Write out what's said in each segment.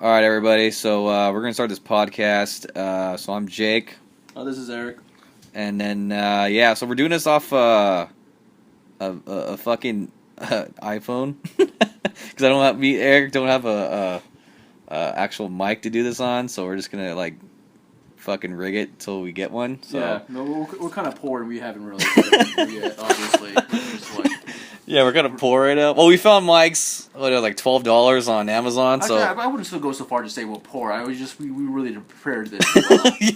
All right, everybody. So we're gonna start this podcast. So I'm Jake, Oh, this is Eric. and then so we're doing this off a fucking iPhone because I don't have Eric don't have a actual mic to do this on, so we're just gonna like fucking rig it till we get one. So Yeah, no, we're kind of poor. We haven't really yet, obviously. We're just like, yeah, we're gonna pour it up. Well, we found mics. Like $12 on Amazon. actually, So I wouldn't still go so far to say we're poor. I was just we really prepared this.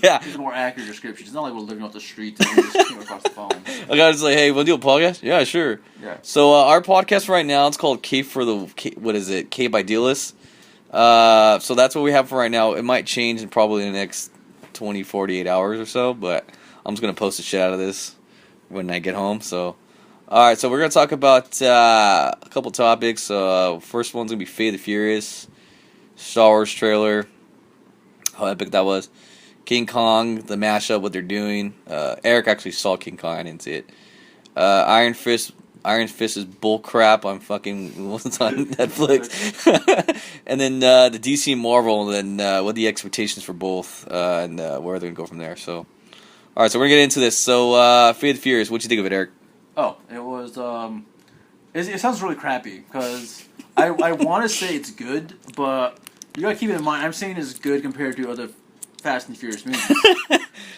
yeah, It's a more accurate description. It's not like we're living off the street and we just came across the phone. I gotta say, hey, wanna do a podcast? Yeah, sure. Yeah. So our podcast right now, it's called K for the what is it? K by Dealist. So that's what we have for right now. It might change in probably the next 48 hours or so, but I'm just gonna post the shit out of this when I get home. So, all right. So we're gonna talk about a couple topics. First one's gonna be Fate of the Furious, Star Wars trailer, how epic that was. King Kong, the mashup, what they're doing. Eric actually saw King Kong. I didn't see it. Iron Fist is bullcrap on fucking what's on Netflix. And then the DC and Marvel, and then what are the expectations for both, and where they're gonna go from there. So, all right, so we're gonna get into this. So, Fate of the Furious, what'd you think of it, Eric? Oh, it was. It sounds really crappy because I want to say it's good, but you gotta keep it in mind. I'm saying it's good compared to other Fast and Furious movies.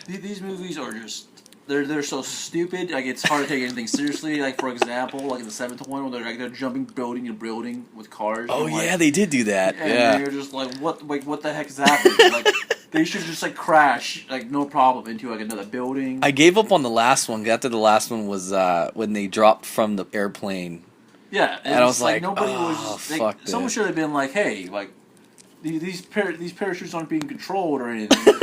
These movies are just they're so stupid. Like it's hard to take anything seriously. Like for example, like in the seventh one, where they're jumping building to building with cars. Oh yeah, they did do that. And you're just like, what the heck is happening? Like they should just like crash like no problem into like another building. I gave up on the last one. After the last one was when they dropped from the airplane. Yeah, and I was like, nobody was. Fuck Like, this. someone should have been like, hey, like these parachutes aren't being controlled or anything.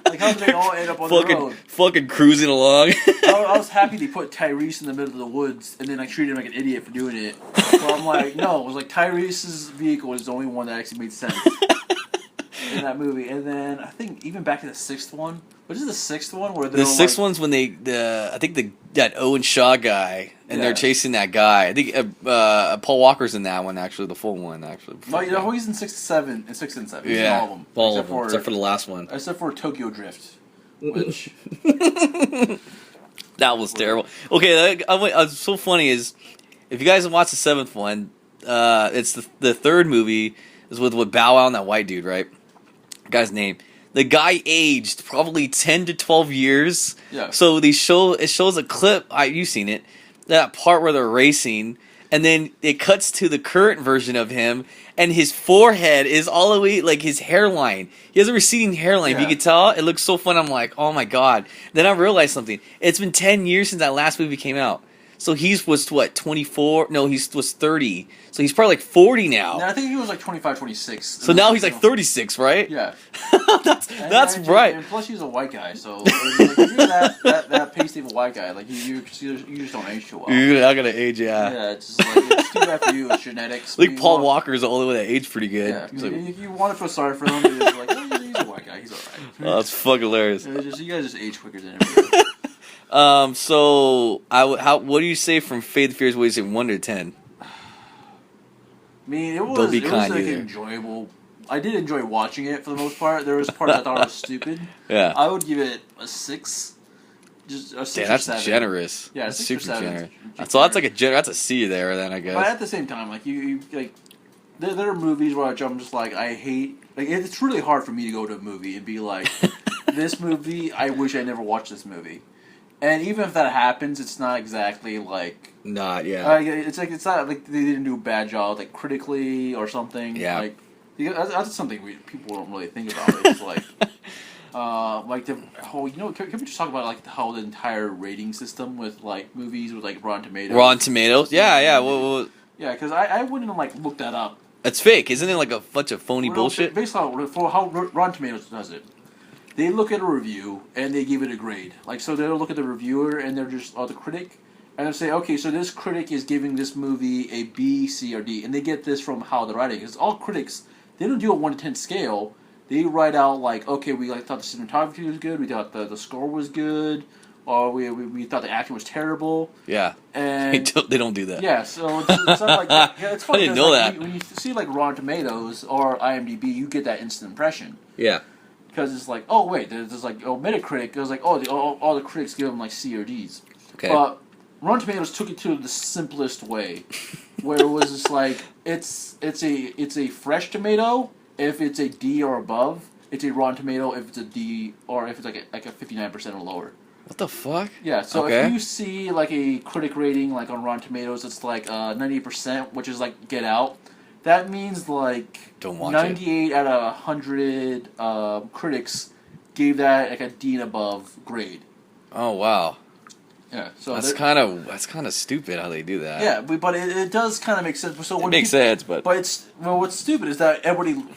Like how did they all end up on the road? Fucking cruising along. I was happy they put Tyrese in the middle of the woods and then I treated him like an idiot for doing it. So I'm like, no, it was like Tyrese's vehicle was the only one that actually made sense in that movie. And then I think even back to the sixth one. What is the sixth one? Where the sixth one's when I think that Owen Shaw guy, and they're chasing that guy. I think Paul Walker's in that one, actually, the full one, actually. No, you know, he's in 6 and 7. He's in all of them. All of them, except for the last one. Except for Tokyo Drift, which... That was terrible. Okay, what's so funny is, if you guys have watched the seventh one, it's the third movie, is with Bow Wow and that white dude, right? Guy's name. The guy aged probably 10 to 12 years. Yeah. So it shows a clip. You've seen it. That part where they're racing, and then it cuts to the current version of him, and his forehead is all the way like his hairline. He has a receding hairline. Yeah. If you can tell, it looks so fun. I'm like, oh my god. Then I realized something. It's been 10 years since that last movie came out. So was what, 24? No, was 30. So he's probably like 40 now. No, I think he was like 25, 26. So now he's like 36, right? Yeah. that's right. And plus he's a white guy, so like, if you're that pasty of a white guy, like you just don't age too well. You're not gonna age, yeah. Yeah, it's just like it's too bad for you. It's genetics. Like Paul Walker is the only one that aged pretty good. Yeah, Like, if you want to feel sorry for him, it's like he's a white guy. He's alright. oh, that's fucking hilarious. You guys just age quicker than everybody. So what do you say from Fate of the Furious? What do you say, 1 to 10? I mean, it was like enjoyable. I did enjoy watching it for the most part. There was parts I thought was stupid. Yeah. I would give it a 6. Just a 6 Damn, or that's 7. generous. Yeah, that's 6 super or 7. generous. So that's a C there, then I guess. But at the same time, like you like, there are movies where I'm just like I hate. Like it's really hard for me to go to a movie and be like, this movie. I wish I never watched this movie. And even if that happens, it's not exactly like... it's not like they didn't do a bad job, like, critically or something. Yeah. Like, that's something people don't really think about. It's like... like the whole... You know, can we just talk about, like, how the entire rating system with, like, movies with, like, Rotten Tomatoes? Rotten Tomatoes? Yeah. Yeah, because I wouldn't, like, look that up. It's fake. Isn't it, like, a bunch of phony bullshit? Basically, for how Rotten Tomatoes does it. They look at a review and they give it a grade. Like, so they'll look at the reviewer and they're just, the critic, and they'll say, okay, so this critic is giving this movie a B, C, or D, and they get this from how they're writing. Because all critics, they don't do a 1 to 10 scale. They write out, like, okay, we thought the cinematography was good, we thought the score was good, or we thought the acting was terrible. Yeah. And They don't do that. yeah, so it's not like that. Yeah, it's funny. I didn't know that. When you see like Rotten Tomatoes or IMDb, you get that instant impression. Yeah. Because it's like, oh wait, there's like Metacritic. It was like, oh, all the critics give them like C or Ds. Okay. But Rotten Tomatoes took it to the simplest way, where it was just like it's a fresh tomato if it's a D or above. It's a Rotten Tomato if it's a D or if it's like a 59% or lower. What the fuck? Yeah, so okay. if you see like a critic rating like on Rotten Tomatoes, it's like 98%, which is like Get Out. That means like Don't watch 98 out of 100 critics gave that like a D and above grade. Oh wow. Yeah, so that's kind of stupid how they do that. Yeah, but it does kind of make sense. So it makes sense, but what's stupid is that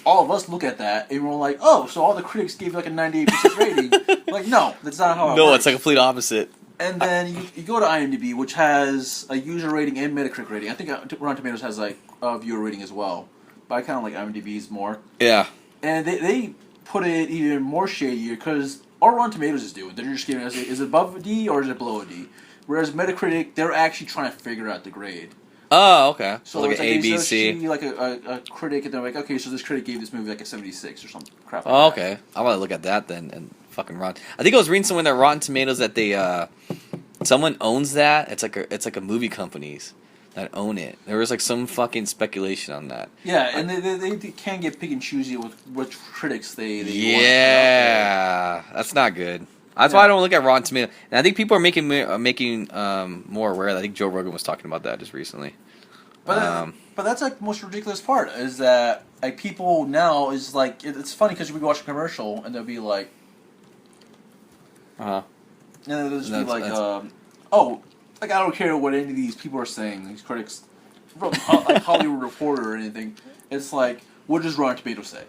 all of us look at that and we're like, oh, so all the critics gave like a 98% rating. Like, no, that's not how it works. No, it's like a complete opposite. And then you go to IMDb, which has a user rating and Metacritic rating. I think Rotten Tomatoes has like a viewer rating as well, but I kind of like IMDb's more. Yeah. And they put it even more shadier because all Rotten Tomatoes is doing, they're just giving us, is it above a D or is it below a D? Whereas Metacritic, they're actually trying to figure out the grade. Oh, okay. So like it's an like A, B, C. Like a critic, and they're like, okay, so this critic gave this movie like a 76 or something crap. Oh, like okay. I want to look at that then and fucking Rotten. I think I was reading somewhere that Rotten Tomatoes that they someone owns that. It's like a movie companies that own it. There was like some fucking speculation on that. Yeah, and they can get pick and choosy with which critics they yeah, that's not good. That's why I don't look at Rotten Tomatoes. And I think people are making more aware. I think Joe Rogan was talking about that just recently. But that's like the most ridiculous part is that like people now is like it's funny because we watch a commercial and they'll be like, and they'll just be like, oh, like I don't care what any of these people are saying. These critics, from like Hollywood Reporter or anything. It's like, what does Rotten Tomatoes say?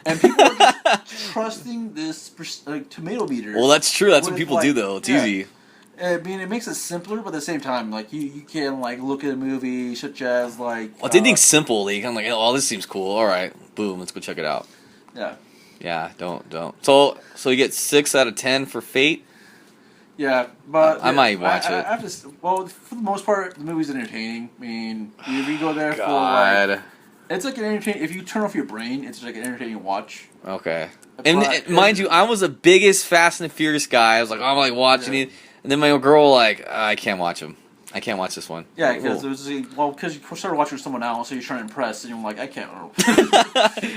And people are just trusting this tomato meter. Well, that's true. That's what people do, though. It's easy. I mean, it makes it simpler, but at the same time, like you can like look at a movie such as like. Well, if anything's simple, they kind of like, oh, this seems cool. All right, boom, let's go check it out. Yeah. Yeah, don't. So you get 6 out of 10 for Fate. Yeah, but I might watch it. I have to. Well, for the most part, the movie's entertaining. I mean, if you go there for like. It's like an entertaining. If you turn off your brain, it's like an entertaining watch. Okay. And mind you, I was the biggest Fast and the Furious guy. I was like, I'm like watching it, and then my girl like, I can't watch him. I can't watch this one. Yeah, because because you started watching with someone else, so you're trying to impress, and you're like, I can't.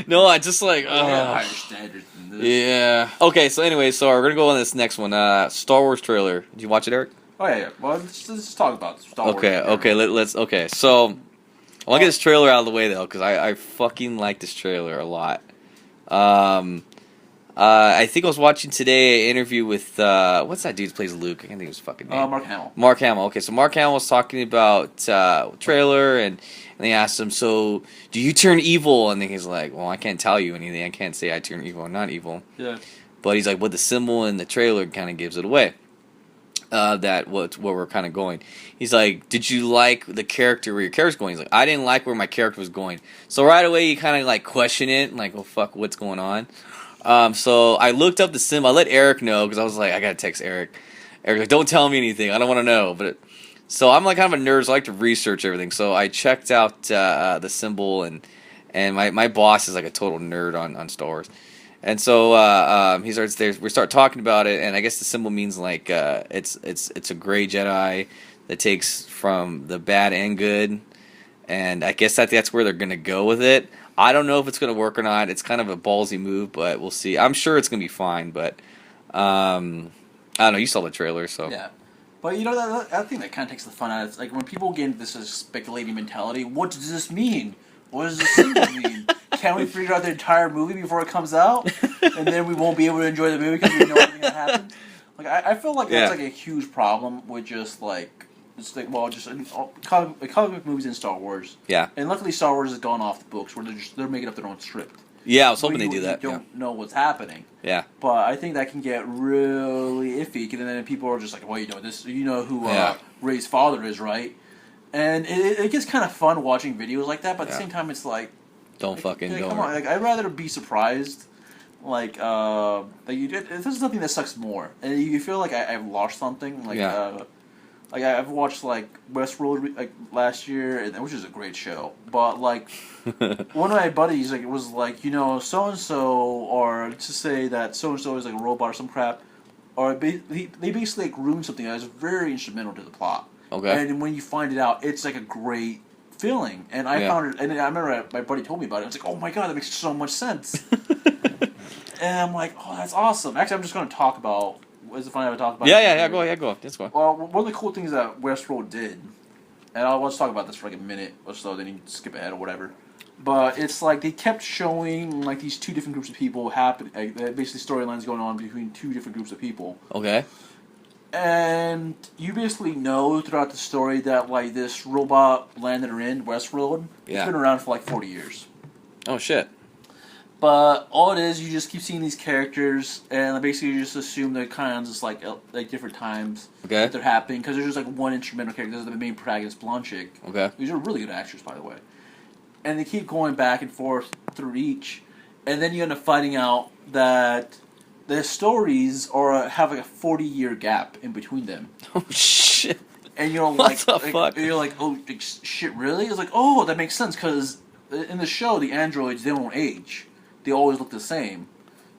No, I just like. Higher standards than this. Yeah. Okay. So anyway, we're gonna go on this next one. Star Wars trailer. Did you watch it, Eric? Oh yeah. Well, let's talk about Star Wars. Okay. Let's. Okay. So. I want to get this trailer out of the way, though, because I fucking like this trailer a lot. I think I was watching today an interview with, what's that dude who plays Luke? I can't think of his fucking name. Mark Hamill. Mark Hamill. Okay, so Mark Hamill was talking about trailer, and they asked him, so, do you turn evil? And then he's like, well, I can't tell you anything. I can't say I turn evil or not evil. Yeah. But he's like, but the symbol in the trailer kind of gives it away. That what we're kind of going. He's like, did you like the character where your character's going? He's like, I didn't like where my character was going. So right away you kind of like question it, and like, oh fuck, what's going on? So I looked up the symbol. I let Eric know because I was like, I gotta text Eric. Eric's like, don't tell me anything. I don't want to know. So I'm like kind of a nerd, so I like to research everything. So I checked out the symbol, and my boss is like a total nerd on Star Wars. And so he starts there. We start talking about it, and I guess the symbol means like it's a gray Jedi that takes from the bad and good, and I guess that's where they're gonna go with it. I don't know if it's gonna work or not. It's kind of a ballsy move, but we'll see. I'm sure it's gonna be fine, but I don't know. You saw the trailer, so yeah. But you know I think that kind of takes the fun out of it. It's like when people get into this speculating mentality. What does this mean? What does this symbol mean? Can we figure out the entire movie before it comes out, and then we won't be able to enjoy the movie because we know everything that happens? Like I feel like that's like a huge problem with just like comic book movies in Star Wars. Yeah. And luckily, Star Wars has gone off the books where they're making up their own script. Yeah, I was hoping they do that. You don't know what's happening. Yeah. But I think that can get really iffy, and then people are just like, well, you know this, you know who Rey's father is, right? And it gets kind of fun watching videos like that, but at the same time, it's like. Don't fucking go. Come on, like, I'd rather be surprised. there's nothing that sucks more, and you feel like I've lost something. I've watched like Westworld like last year, which is a great show. But like one of my buddies like was like, so and so, or to say that so and so is like a robot or some crap, or they basically like ruined something that was very instrumental to the plot. Okay. And when you find it out, it's like a great feeling. And I found it, and I remember my buddy told me about it. I was like, oh my god, that makes so much sense. And I'm like, oh, that's awesome. Actually, I'm just going to talk about. Is it funny if I talk about? Yeah. Go ahead. Let's go. Well, one of the cool things that Westworld did, and let's talk about this for like a minute or so, then you can skip ahead or whatever. But it's like they kept showing like these two different groups of people happen, basically storylines going on between two different groups of people. Okay. And you basically know throughout the story that like this robot land that are in Westworld, it's been around for like 40 years. Oh shit. But all it is, you just keep seeing these characters, and basically you just assume they're kind of just like different times that they're happening, because there's just like one instrumental character. There's the main protagonist, blonde chick. Okay. These are really good actors, by the way. And they keep going back and forth through each, and then you end up finding out that the stories have like a 40-year gap in between them. Oh shit. And you're like, you're like, oh shit, really? It's like, oh, that makes sense, because in the show, the androids, they don't age. They always look the same.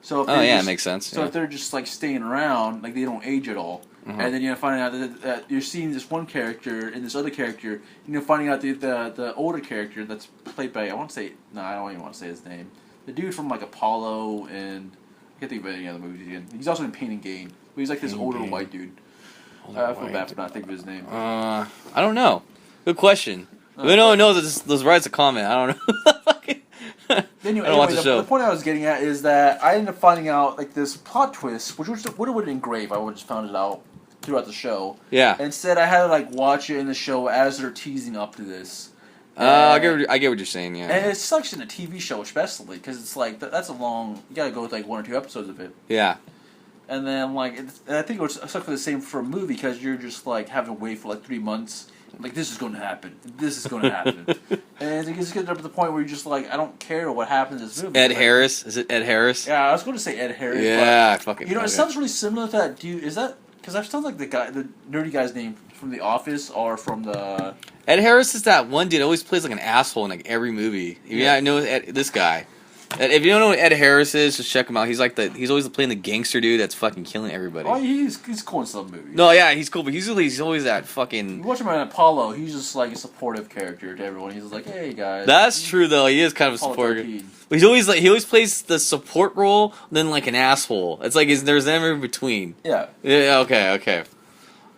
So if it makes sense. So if they're just like staying around, like they don't age at all, and then you're finding out that you're seeing this one character and this other character, finding out the older character that's played by I don't even want to say his name. The dude from like Apollo, and I can't think of any other movies again. He's also in Pain and Gain, but he's like this older white dude. I feel bad for not thinking of his name. I don't know. Good question. We don't know those rights to comment. I don't know. Anyway, the point I was getting at is that I ended up finding out like this plot twist, which would have been engraved. I would have just found it out throughout the show. Yeah. Instead, I had to like watch it in the show as they're teasing up to this. I get what you're saying. Yeah. And it sucks in a TV show, especially because it's like that's a long. You gotta go with like 1 or 2 episodes of it. Yeah. And then like I think it would suck for the same for a movie, because you're just like having to wait for like 3 months. Like, this is going to happen. This is going to happen. And it gets up to the point where you're just like, I don't care what happens in this movie. Ed Harris? Is it Ed Harris? Yeah, I was going to say Ed Harris. Yeah, but, fucking. It sounds really similar to that dude. Is that because I sounds like the nerdy guy's name from The Office or from the. Ed Harris is that one dude that always plays like an asshole in like every movie. Yeah, I know this guy. If you don't know what Ed Harris is, just check him out. He's always playing the gangster dude that's fucking killing everybody. Oh, he's cool in some movies. No, yeah, he's cool, but he's always that fucking. You watch him on Apollo. He's just like a supportive character to everyone. He's like, hey guys. That's true though. He is kind of a supporter. But he always plays the support role, then like an asshole. It's like there's never in between. Yeah. Yeah. Okay.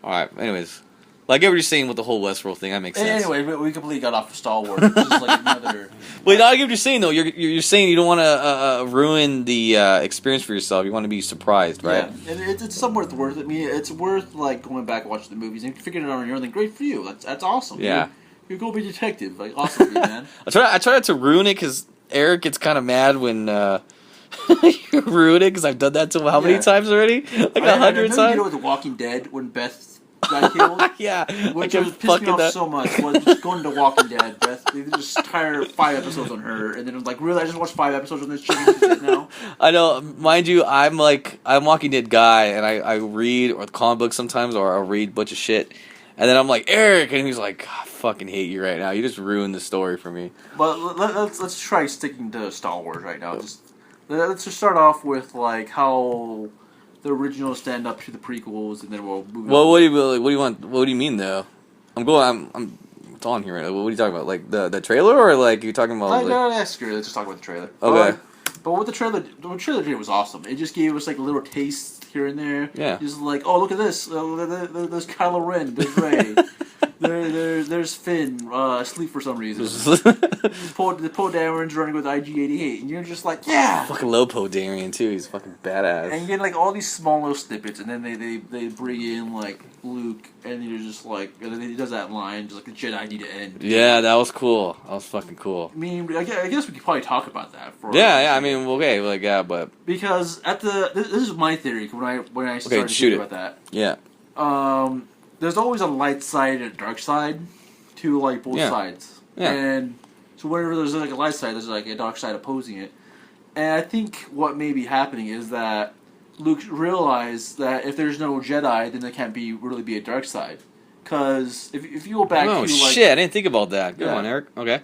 All right. Anyways. I get what you're saying with the whole Westworld thing. That makes sense. Anyway, we completely got off of Star Wars. Which is like another. Wait, I get what you're saying though. You're saying you don't want to ruin the experience for yourself. You want to be surprised, right? Yeah, and it's somewhat worth it. I mean, it's worth like going back and watching the movies and figuring it out on your own. Then great for you. That's awesome. Yeah. You go be a detective. Like awesome for you, man. I try not to ruin it because Eric gets kind of mad when you ruin it because I've done that to him how many times already? Like 100 times. You know, with The Walking Dead when Beth got killed. Yeah, which was pissed me off so much. Was just going to Walking Dead. Beth, they just tire 5 episodes on her, and then it was like, really, I just watched 5 episodes on this chick now. I know, mind you, I'm Walking Dead guy, and I read or comic books sometimes, or I'll read a bunch of shit, and then I'm like, Eric, and he's like, I fucking hate you right now. You just ruined the story for me. But let's try sticking to Star Wars right now. Let's just start off with like how the originals stand up to the prequels, and then we'll move. Well, what do you want? What do you mean though? I'm it's on here right now. What are you talking about? Like the trailer, or like you're talking about? I gotta ask you. Let's just talk about the trailer. Okay. But what the trailer did was awesome. It just gave us like a little taste here and there. Yeah. Just like, oh, look at this. There's Kylo Ren. There's Rey. There's Finn asleep for some reason. Poe Dameron's running with IG-88, and you're just like, yeah. Fucking low Poe Dameron too. He's fucking badass. And you get like all these small little snippets, and then they bring in like Luke, and you're just like, and then he does that line, just like the Jedi need to end. Yeah, that was cool. That was fucking cool. I mean, I guess we could probably talk about that for. Yeah. I mean, okay, like yeah, but because this is my theory when I started thinking about that. Yeah. There's always a light side and a dark side to like both sides. Yeah. And so whenever there's like a light side, there's like a dark side opposing it. And I think what may be happening is that Luke realized that if there's no Jedi, then there can't really be a dark side. Because if you go back Oh to like, shit! I didn't think about that. Good Yeah. one, Eric. Okay.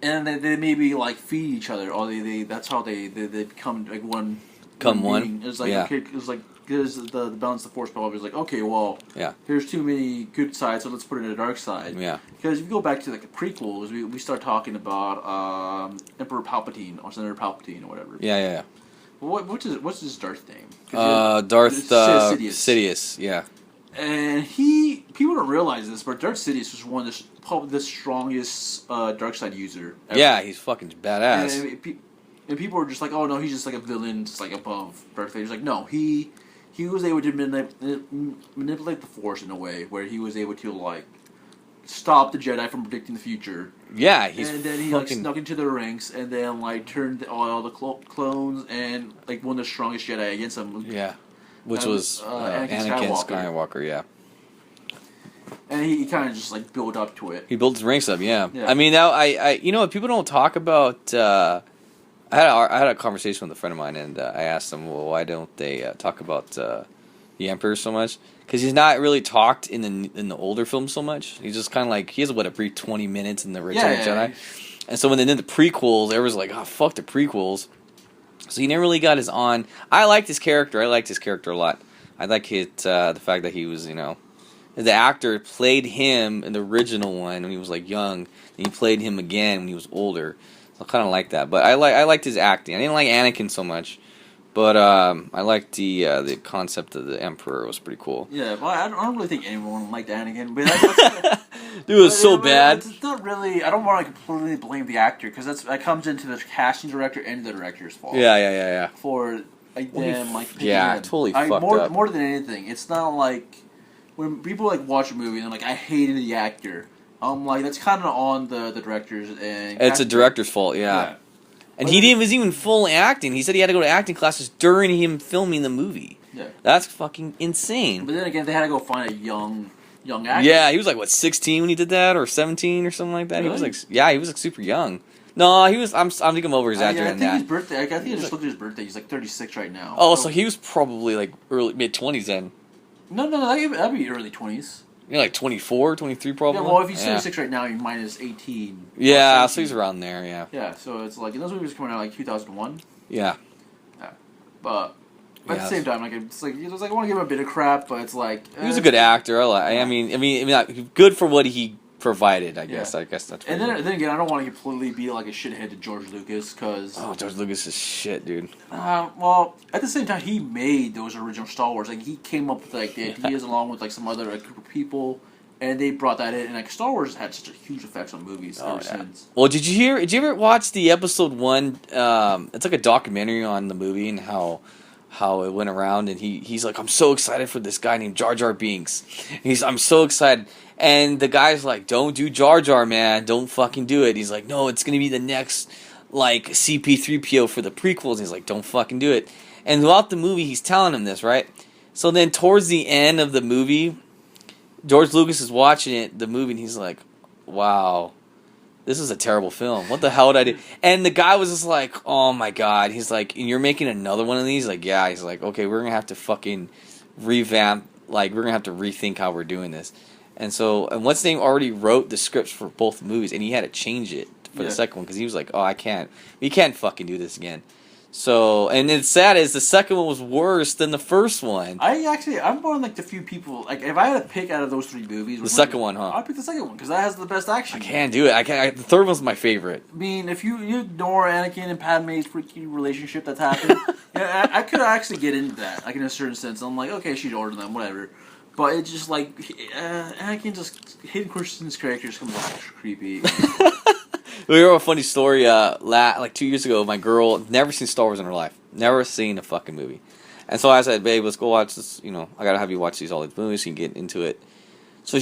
and they maybe like feed each other, or they that's how they become like one. Come one. being. It's like Yeah. okay, it's like because the balance of the force power is like okay, well, Yeah. here's too many good sides, so let's put in a dark side. Yeah. Because if you go back to like the prequels, we start talking about Emperor Palpatine or Senator Palpatine or whatever. Yeah. Yeah. What's his Darth name? 'Cause Darth Sidious. Sidious. Yeah. And people don't realize this, but Darth Sidious was one of probably the strongest dark side user ever. Yeah, he's fucking badass. And people were just like, oh no, he's just like a villain, just like above Darth Vader. It's like, no, he was able to manipulate the Force in a way where he was able to like stop the Jedi from predicting the future. Yeah, he's And then he like snuck into their ranks and then like turned all the clones and like one of the strongest Jedi against them. Yeah, which was Anakin Skywalker. Yeah, And he kind of just like built up to it. he built his ranks up. Yeah, Yeah. I mean, now you know, people don't talk about. I had a conversation with a friend of mine, and I asked him, well, why don't they talk about the Emperor so much? Because he's not really talked in the older films so much. He's just kind of like he has a brief 20 minutes in the Return of the Jedi, and so when they did the prequels, everyone's like, oh fuck the prequels. So he never really got his on. I liked his character. I liked his character a lot. I like it the fact that he was, you know, the actor played him in the original one when he was like young, and he played him again when he was older. So I kind of like that. But I liked his acting. I didn't like Anakin so much. But I liked the concept of the Emperor. It was pretty cool. Yeah, well, I don't really think anyone liked Anakin, but that's Dude, it was so bad. It's not really. I don't want to completely blame the actor because that comes into the casting director and the director's fault. Yeah. For like them, like picking yeah, him. totally fucked up. More than anything, it's not like when people like watch a movie and they're like, I hated the actor. Like that's kind of on the directors and. It's a director's fault. Yeah. And he was even full acting. He said he had to go to acting classes during him filming the movie. Yeah. That's fucking insane. But then again, they had to go find a young actor. Yeah, he was like, what, 16 when he did that? Or 17 or something like that? Really? He was like, yeah, he was like super young. No, he was, I'm thinking I'm over exaggerating I think that. his birthday, I think I just looked at his birthday. He's like 36 right now. Oh, so he was probably like mid-20s then. No, that'd be early 20s. You know, like 24, 23 probably? Yeah, well, if he's 36 right now, he minus 18. Yeah, so he's around there, yeah. Yeah, so it's like, those movies coming out like 2001. Yeah. Yeah. But at the same time, like, it's like, I want to give him a bit of crap, but it's like... He was a good actor. I mean, good for what he provided, I guess. I guess that's. And then again, I don't want to completely be like a shithead to George Lucas because. Oh, George Lucas is shit, dude. Well, at the same time, he made those original Star Wars. Like he came up with like the ideas along with like some other group of people, and they brought that in. And like Star Wars has had such a huge effect on movies ever since. Well, did you ever watch the episode 1? It's like a documentary on the movie and how it went around, and he's like, I'm so excited for this guy named Jar Jar Binks. I'm so excited. And the guy's like, don't do Jar Jar, man. Don't fucking do it. He's like, no, it's going to be the next, like, CP3PO for the prequels. And he's like, don't fucking do it. And throughout the movie, he's telling him this, right? So then towards the end of the movie, George Lucas is watching the movie, and he's like, wow, this is a terrible film. What the hell did I do? And the guy was just like, oh my God. He's like, and you're making another one of these? Like, yeah. He's like, okay, we're going to have to fucking revamp, like, we're going to have to rethink how we're doing this. And what's name already wrote the scripts for both movies, and he had to change it for the second one because he was like, "Oh, we can't fucking do this again." So, and it's sad is the second one was worse than the first one. I'm one of like the few people like if I had to pick out of those 3 movies, the second one, huh? I'd pick the second one because that has the best action. I can't do it. The third one's my favorite. I mean, if you ignore Anakin and Padme's freaky relationship that's happened, I could actually get into that. Like in a certain sense, I'm like, okay, she'd order them, whatever. But it's just like Anakin Hayden Christensen's character just comes off creepy. We have a funny story. Like 2 years ago, my girl never seen Star Wars in her life, never seen a fucking movie, and so I said, "Babe, let's go watch this. You know, I gotta have you watch all these movies so you can get into it." So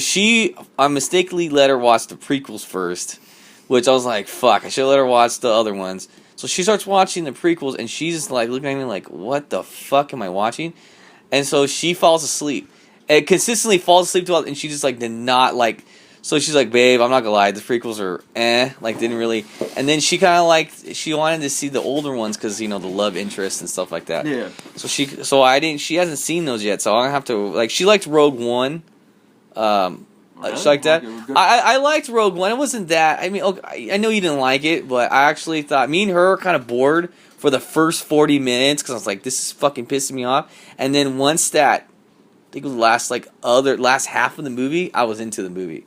I mistakenly let her watch the prequels first, which I was like, "Fuck, I should let her watch the other ones." So she starts watching the prequels, and she's just like looking at me like, "What the fuck am I watching?" And so she falls asleep. And consistently falls asleep to it, and she just like did not like So she's like, babe, I'm not gonna lie, the prequels are like didn't really. And then she kind of like she wanted to see the older ones because the love interest and stuff like that. Yeah. So I didn't. She hasn't seen those yet, so I'm gonna have to like. She liked Rogue One. Really? She liked that. Okay, I liked Rogue One. It wasn't that. I mean, okay, I know you didn't like it, but I actually thought me and her were kind of bored for the first 40 minutes because I was like, this is fucking pissing me off. And then once that, I think it was last half of the movie, I was into the movie.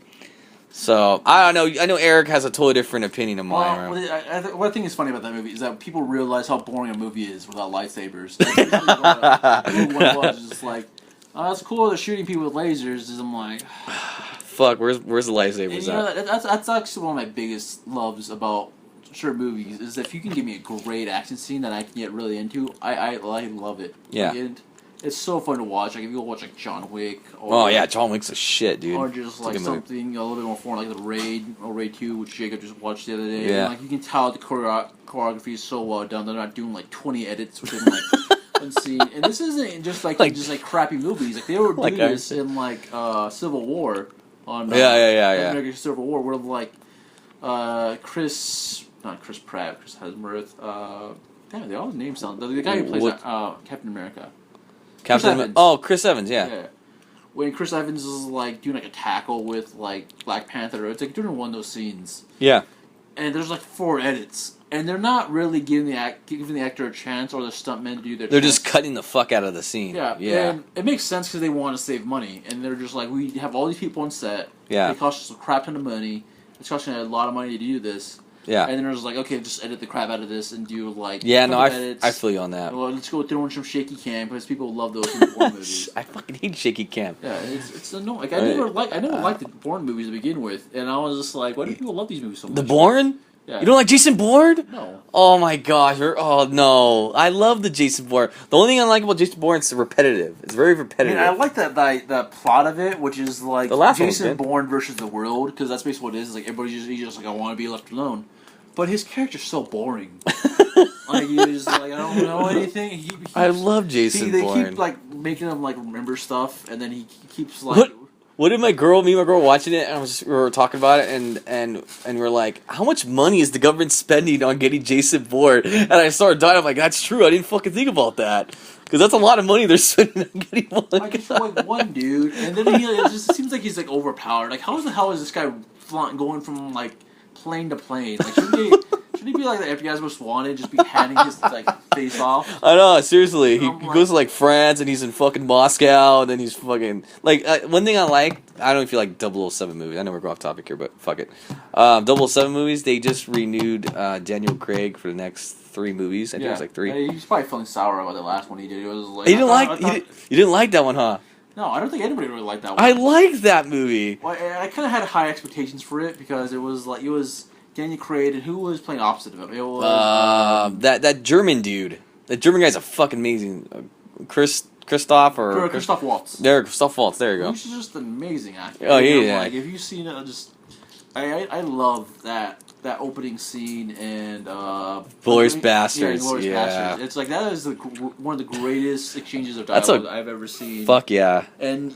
So I don't know. I know Eric has a totally different opinion of mine. What I think is funny about that movie is that people realize how boring a movie is without lightsabers. That's basically what it was. Just like, oh, it's cool. They're shooting people with lasers. And I'm like, fuck. Where's the lightsabers at? That's actually one of my biggest loves about certain movies is if you can give me a great action scene that I can get really into, I love it. Yeah. Like, it's so fun to watch. Like if you go watch like John Wick. Oh yeah, John Wick's a shit, dude. Or just like something a little bit more foreign, like the Raid or Raid 2, which Jacob just watched the other day. Yeah. And, like you can tell the choreography is so well done. They're not doing like 20 edits within like one scene. And this isn't just like crappy movies. Like they were doing this in like Civil War on American Civil War, where like not Chris Pratt, Chris Hemsworth. Damn, they all names sound. The guy who plays Captain America. Chris Evans, yeah. When Chris Evans is like doing like a tackle with like Black Panther, it's like during one of those scenes. Yeah. And there's like 4 edits, and they're not really giving the actor a chance or the stuntmen to do their. They're just cutting the fuck out of the scene. Yeah, yeah. And it makes sense because they want to save money, and they're just like, we have all these people on set. Yeah. It costs us a crap ton of money. It's costing a lot of money to do this. Yeah. And then they're just like, okay, just edit the crap out of this and do like. Yeah, no, edits. I feel you on that. Well, let's go throw in some shaky cam because people love those in the Bourne movies. I fucking hate shaky cam. Yeah, it's annoying. Like I never liked the Bourne movies to begin with, and I was just like, why do people love these movies so much? The Bourne? Yeah. You don't like Jason Bourne? No. Oh my gosh! Oh no! I love the Jason Bourne. The only thing I like about Jason Bourne is repetitive. It's very repetitive. I like the plot of it, which is like the last Jason Bourne versus the world, because that's basically what it is. It's like everybody's just like, I want to be left alone. But his character's so boring. Like he's like, I don't know anything. I love Jason Bourne. They keep like making him like remember stuff, and then he keeps like. What did me and my girl watching it, and we were talking about it, and we're like, how much money is the government spending on getting Jason Bourne? And I started dying. I'm like, that's true. I didn't fucking think about that. Because that's a lot of money they're spending on getting one. Like, it's like one dude, and then it just seems like he's like overpowered. Like, how the hell is this guy going from like plane to plane? Like, should he be like the FBI's most wanted, just be handing his like face off? I know, seriously. He goes to like France and he's in fucking Moscow and then he's fucking like one thing I like. I don't know if you like 007 movies. I know we're going off topic here, but fuck it. 007 movies. They just renewed Daniel Craig for the next 3 movies. I think it was like 3. He's probably feeling sour about the last one he did. It was like you didn't like that one, huh? No, I don't think anybody really liked that one. I liked that movie. Well, I kind of had high expectations for it because it was Daniel Craig, and who was playing opposite of him? It was that German dude. That German guy's a fucking amazing. Christoph Waltz. Christoph Waltz. There you go. He's just an amazing actor. Oh yeah. Like if you've seen it, I love that opening scene and Glorious Bastards. Bastards. It's like that is one of the greatest exchanges of dialogue I've ever seen. Fuck yeah. And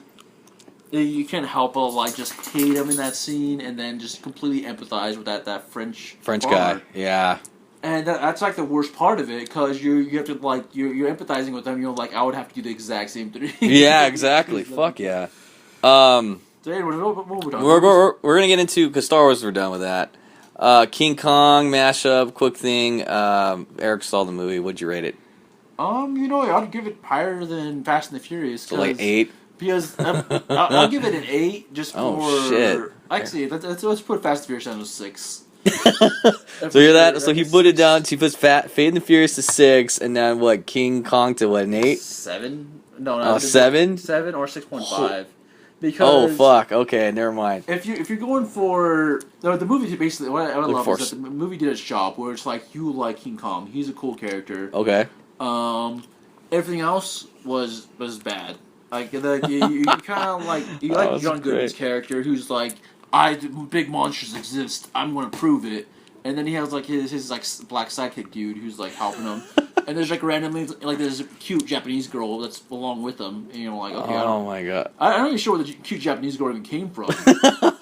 you can't help but like just hate him in that scene, and then just completely empathize with that French guy. Yeah. And that's like the worst part of it, because you have to like you're empathizing with them. You're like, I would have to do the exact same thing. Yeah, exactly. Fuck yeah. So anyway, what we're talking about? We're gonna get into, because Star Wars, we're done with that. King Kong mashup, quick thing. Eric saw the movie. What'd you rate it? I'd give it higher than Fast and the Furious. So like 8. Because I'll give it an 8 just for. Oh shit! Actually, let's put Fast and Furious down to 6. So you're that. So he put it down. He puts Fate and the Furious to 6, and then what? King Kong to what? An 8? 7? No. 7? 7 or 6.5. Because fuck. Okay, never mind. If you're going for the movie, basically what I love is that the movie did its job, where it's like you like King Kong. He's a cool character. Okay. Everything else was bad. Like you kind of like John Goodman's character, who's like, big monsters exist. I'm going to prove it. And then he has like his like black sidekick dude who's like helping him. And there's like randomly like there's a cute Japanese girl that's along with them, and you're like, okay. Oh my god. I'm not even sure where the cute Japanese girl even came from.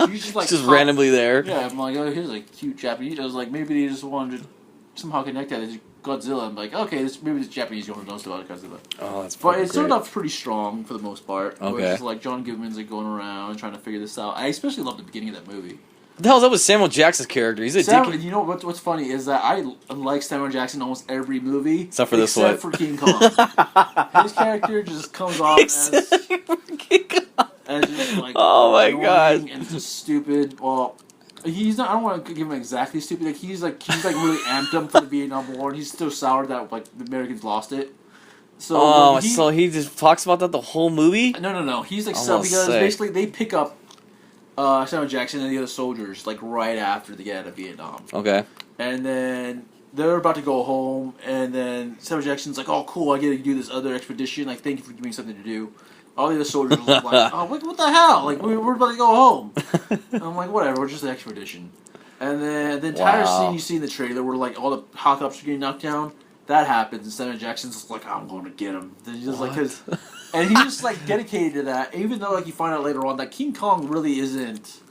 She's just like just randomly there. Yeah, I'm like, oh, here's a cute Japanese. I was like, maybe they just wanted to somehow connect that to Godzilla. I'm like, okay, maybe this Japanese girl knows about Godzilla. Oh, that's. But it started off pretty strong for the most part. Okay. Which is like John Goodman's like going around and trying to figure this out. I especially love the beginning of that movie. What the hell's up with Samuel Jackson's character? He's a dick. You know what's funny is that I like Samuel Jackson in almost every movie except for this one. Except for King Kong. His character just comes off as King Kong. As just like oh my god, and just stupid. Well, he's not. I don't want to give him exactly stupid. Like he's really amped up for the Vietnam War, and he's still sour that like the Americans lost it. So so he just talks about that the whole movie? No. He's like so because basically they pick up Samuel Jackson and the other soldiers like right after they get out of Vietnam. Okay. And then they're about to go home, and then Samuel Jackson's like, "Oh, cool! I get to do this other expedition. Like, thank you for giving me something to do." All the other soldiers are like, "Oh, what the hell? Like, we're about to go home." And I'm like, "Whatever. We're just an expedition." And then the entire scene you see in the trailer, where like all the helicopters are getting knocked down, that happens. And Samuel Jackson's just like, "I'm going to get him." And he's just like, and he's just like dedicated to that. Even though like you find out later on that King Kong really isn't.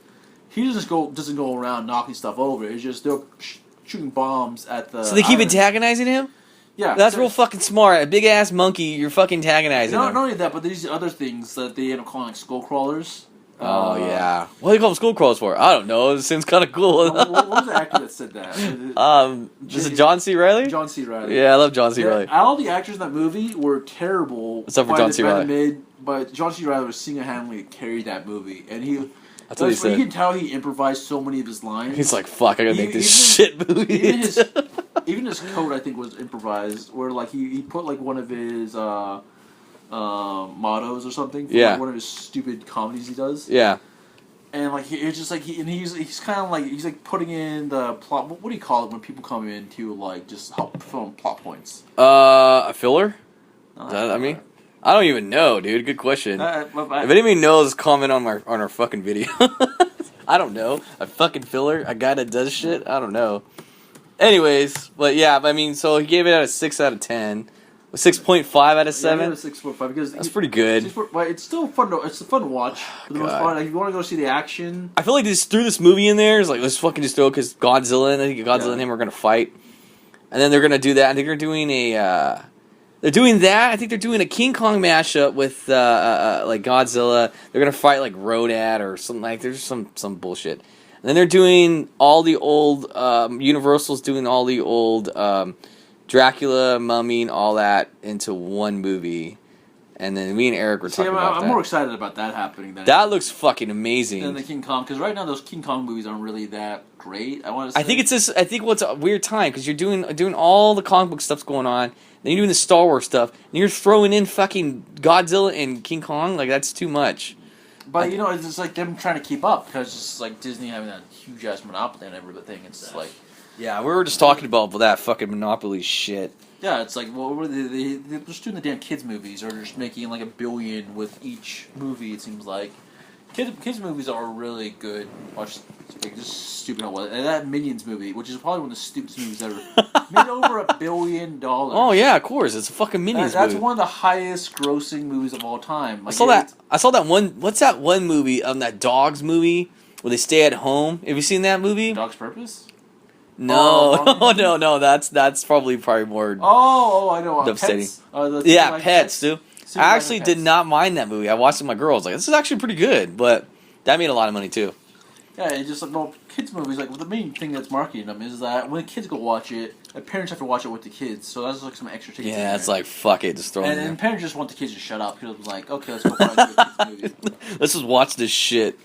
He doesn't go around knocking stuff over. It's just they're shooting bombs at the. So they keep antagonizing him? Yeah. That's real fucking smart. A big ass monkey, you're fucking antagonizing him. Not only that, but there's other things that they end up calling like skull crawlers. Oh, yeah. What do you call them skull crawlers for? I don't know. It seems kind of cool. What was the actor that said that? Is it John C. Reilly? John C. Reilly. Yeah, I love John C. Reilly. All the actors in that movie were terrible. Except for John C. Reilly. But John C. Reilly was single-handedly carried that movie. And he... That's what he said. You can tell he improvised so many of his lines. He's like, fuck, I gotta make this shit movie. Even his coat, I think, was improvised. Where, like, he put, like, one of his mottos or something for like, one of his stupid comedies he does. Yeah. And, like, it's just, like, he's kind of, like, he's, like, putting in the plot... What do you call it when people come in to, like, just help fill in plot points? A filler? Is that what I mean? I don't even know, dude. Good question. If anybody knows, comment on our fucking video. I don't know. A fucking filler? A guy that does shit? I don't know. Anyways, but yeah, I mean, so he gave it out a 6 out of 10. 6.5 out of 7? Yeah, 6.5 because that's pretty good. It's still fun to watch for the most part. Like, if you want to go see the action, I feel like they just threw this movie in there. It's like, let's fucking just throw it because Godzilla and I think Godzilla and him are gonna fight, and then they're gonna do that. I think they're doing a. They're doing that. I think they're doing a King Kong mashup with like Godzilla. They're gonna fight like Rodad or something like. There's some bullshit. And then they're doing all the old Universal's doing all the old Dracula, Mummy, and all that into one movie. And then me and Eric were talking about that. I'm more excited about that happening. That looks fucking amazing. Than the King Kong, because right now those King Kong movies aren't really that great. I think it's this. I think what's a weird time because you're doing all the comic book stuff's going on. Then you're doing the Star Wars stuff, and you're throwing in fucking Godzilla and King Kong. Like, that's too much. But, it's just like them trying to keep up, because it's like Disney having that huge-ass monopoly on everything. It's just like... Yeah, we were just talking about that fucking monopoly shit. Yeah, it's like, well, they're just doing the damn kids' movies, or they're just making like $1 billion with each movie, it seems like. Kids' movies are really good. Watch, like, just stupid how well. And that Minions movie, which is probably one of the stupidest movies ever, made over $1 billion. Oh yeah, of course, it's a fucking Minions movie. That's one of the highest grossing movies of all time. Like, I saw that one. What's that one movie? That Dogs movie where they stay at home. Have you seen that movie? Dog's Purpose. No, no. That's probably more. Oh, I know. Devastating. Pets? Pets, dude. I actually did not mind that movie. I watched it with my girls. Like, this is actually pretally good, but that made a lot of money too. Yeah, it's just like kids movies. Like the main thing that's marketing them is that when the kids go watch it, the parents have to watch it with the kids. So that's like some extra tickets. Yeah, it's like fuck it, just throw it in. And parents just want the kids to shut up because it's like, okay, let's go find a kids movie. Let's just watch this shit.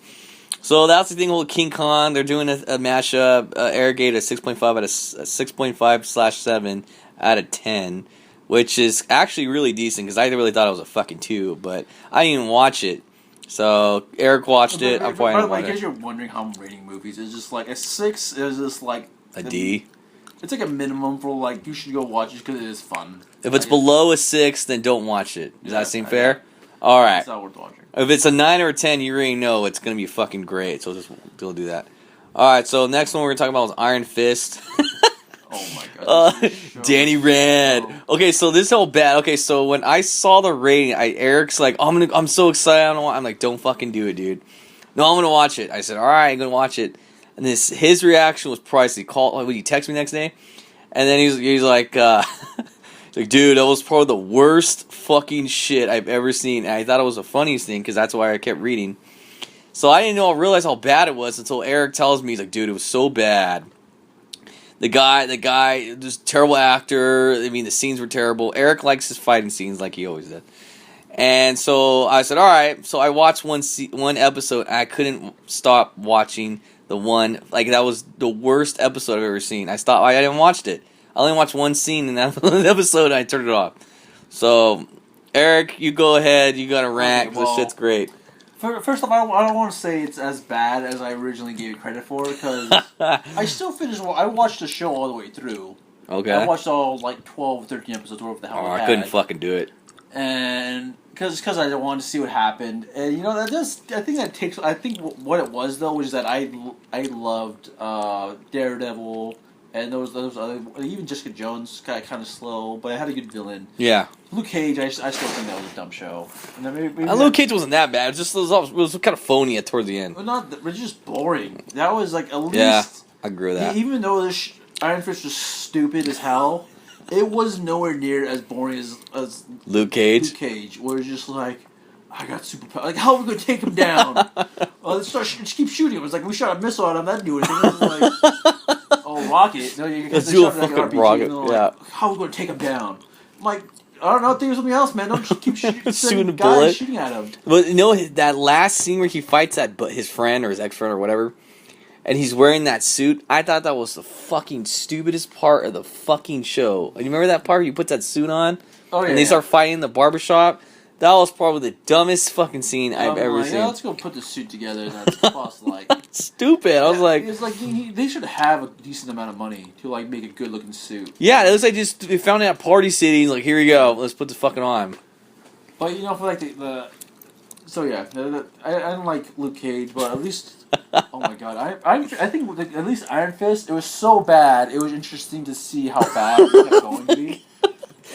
So that's the thing with King Kong. They're doing a mashup. Eric gave it a 6.5 out of 6.5/7 out of 10. Which is actually really decent because I really thought it was a fucking 2, but I didn't even watch it. So Eric watched it. I'm probably not. Like, in case you're wondering how I'm rating movies, it's just like a 6 is just like a D. It's like a minimum for like you should go watch it because it is fun. If it's below a 6, then don't watch it. Does that seem fair? All right. It's not worth watching. If it's a 9 or a 10, you already know it's gonna be fucking great. So we'll do that. All right. So next one we're gonna talk about is Iron Fist. Oh my god. This show Danny is Rand. so- Okay, so this is all bad. Okay, so when I saw the rating, Eric's like, I'm so excited. I'm like, don't fucking do it, dude. No, I'm gonna watch it. I said, all right, I'm gonna watch it. And his reaction was priceless. He called, like, when he texted me the next day, and then he's like, he's like, dude, that was probably the worst fucking shit I've ever seen. And I thought it was the funniest thing because that's why I kept reading. So I didn't realize how bad it was until Eric tells me, he's like, dude, it was so bad. The guy, just terrible actor. I mean, the scenes were terrible. Eric likes his fighting scenes like he always did. And so I said, all right. So I watched one episode. And I couldn't stop watching the one. Like, that was the worst episode I've ever seen. I stopped. I didn't watch it. I only watched one scene in that episode, and I turned it off. So, Eric, you go ahead. You got a rant, because this shit's great. First off, I don't want to say it's as bad as I originally gave it credit for, because I still finished. I watched the show all the way through. Okay. I watched all, like, 12, 13 episodes, whatever the hell we I had. couldn't fucking do it. And because I wanted to see what happened, and you know that just I think what it was though was that I loved Daredevil, and those other, even Jessica Jones got kind of slow, but it had a good villain. Yeah. Luke Cage, I still think that was a dumb show. And then maybe Luke Cage wasn't that bad. It was kind of phony towards the end. It was just boring. That was like at least. Yeah, I agree with that. Even though this Iron Fist was stupid as hell, it was nowhere near as boring as Luke Cage. Luke Cage, where it's just like, I got superpowers. Like, how are we gonna take him down? Let's keep shooting him. It's like we shot a missile at him. That didn't do anything. It was like, oh, rocket. No, Let's do a fucking rocket. Yeah. How are we gonna take him down? I'm like, I don't know. Think of something else, man. Don't just keep shooting guys bullet. shooting at him. But you know that last scene where he fights his friend or his ex-friend or whatever, and he's wearing that suit. I thought that was the fucking stupidest part of the fucking show. And you remember that part where he puts that suit on? Oh yeah. And they start fighting in the barbershop? That was probably the dumbest fucking scene I've ever seen. Yeah, let's go put the suit together. And that's boss like stupid. I was like, it's like they should have a decent amount of money to like make a good looking suit. yeah, it looks like they found it at Party City. He's like, here we go, let's put the fucking on. But you know, for like so yeah, I don't like Luke Cage, but at least oh my god, I think at least Iron Fist, it was so bad. It was interesting to see how bad it kept going to be.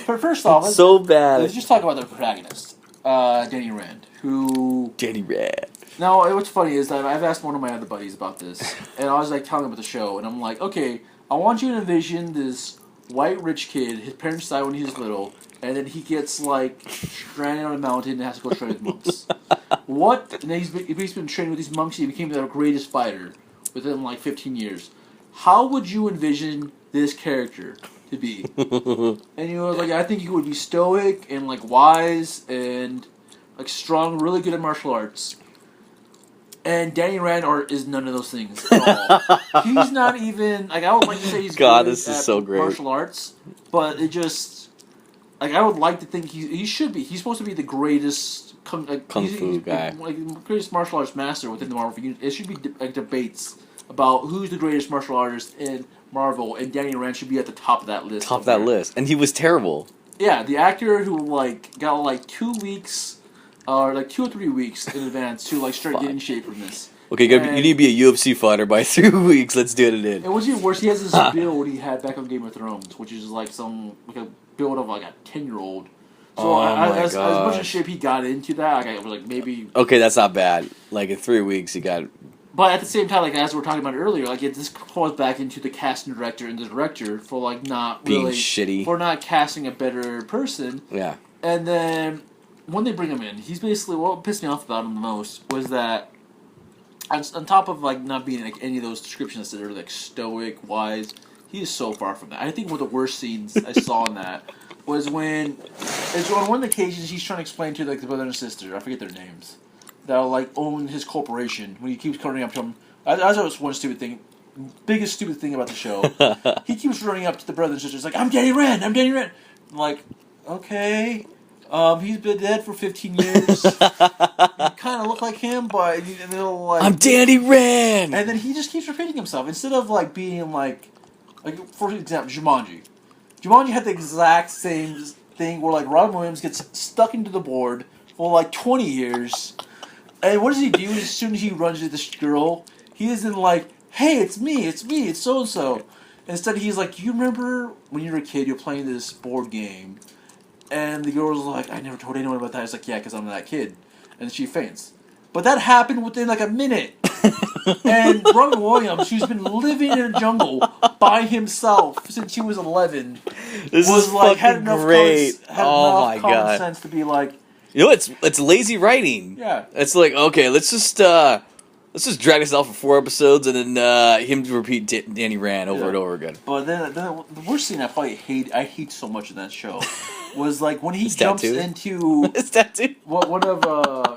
But first off, so bad. Let's just talk about the protagonist, Danny Rand, who. Danny Rand. Now, what's funny is that I've asked one of my other buddies about this, and I was like telling him about the show, and I'm like, okay, I want you to envision this white rich kid. His parents died when he was little, and then he gets like stranded on a mountain and has to go train with monks. And then he's been training with these monks. He became their greatest fighter within like 15 years. How would you envision this character to be? And you know, like I think he would be stoic and like wise and like strong, really good at martial arts. And Danny Rand is none of those things at all. He's not even like I would like to say he's God, good this is at so great. martial arts, but it just like I would like to think he should be. He's supposed to be the greatest kung fu guy, like greatest martial arts master within the Marvel universe. It should be like debates about who's the greatest martial artist in Marvel, and Danny Rand should be at the top of that list. And he was terrible. Yeah, the actor who like got like 2 weeks. Or like 2 or 3 weeks in advance to like start getting shape from this. Okay, you need to be a UFC fighter by 3 weeks. Let's do it in. And what's even worse, he has this build he had back on Game of Thrones, which is like a build of like a 10-year-old. So as much as shape he got into that, like I was like maybe. Okay, that's not bad. Like in 3 weeks, he got. But at the same time, like as we were talking about earlier, like this falls back into the casting director and the director for like not being really shitty, for not casting a better person. Yeah. And then when they bring him in, he's basically what pissed me off about him the most was that on top of like not being like any of those descriptions that are like stoic, wise, he is so far from that. I think one of the worst scenes I saw in that was when on one of the occasions he's trying to explain to like the brother and sister, I forget their names, that'll like own his corporation when he keeps running up to him. I thought it was one biggest stupid thing about the show. He keeps running up to the brother and sister, like, I'm Danny Rand. I'm like, okay. He's been dead for 15 years. You kind of look like him, but they'll like. I'm Danny Rand. And then he just keeps repeating himself instead of like being like for example, Jumanji. Jumanji had the exact same thing where like Robin Williams gets stuck into the board for like 20 years, and what does he do as soon as he runs into this girl? He isn't like, hey, it's me, it's so and so. Instead, he's like, "You remember when you were a kid, you're playing this board game?" And the girl's like, "I never told anyone about that." He's like, "Yeah, because I'm that kid," and she faints. But that happened within like a minute. And Robin Williams, who's been living in a jungle by himself since he was 11, This was is like had fucking enough great. had Oh enough my common god. sense to be like, You know, it's lazy writing. yeah. It's like, okay, let's just drag this out for 4 episodes and then him to repeat Danny Rand over and over again. But then the worst scene I hate so much in that show was like when he His jumps tattoo. into His tattoo. one of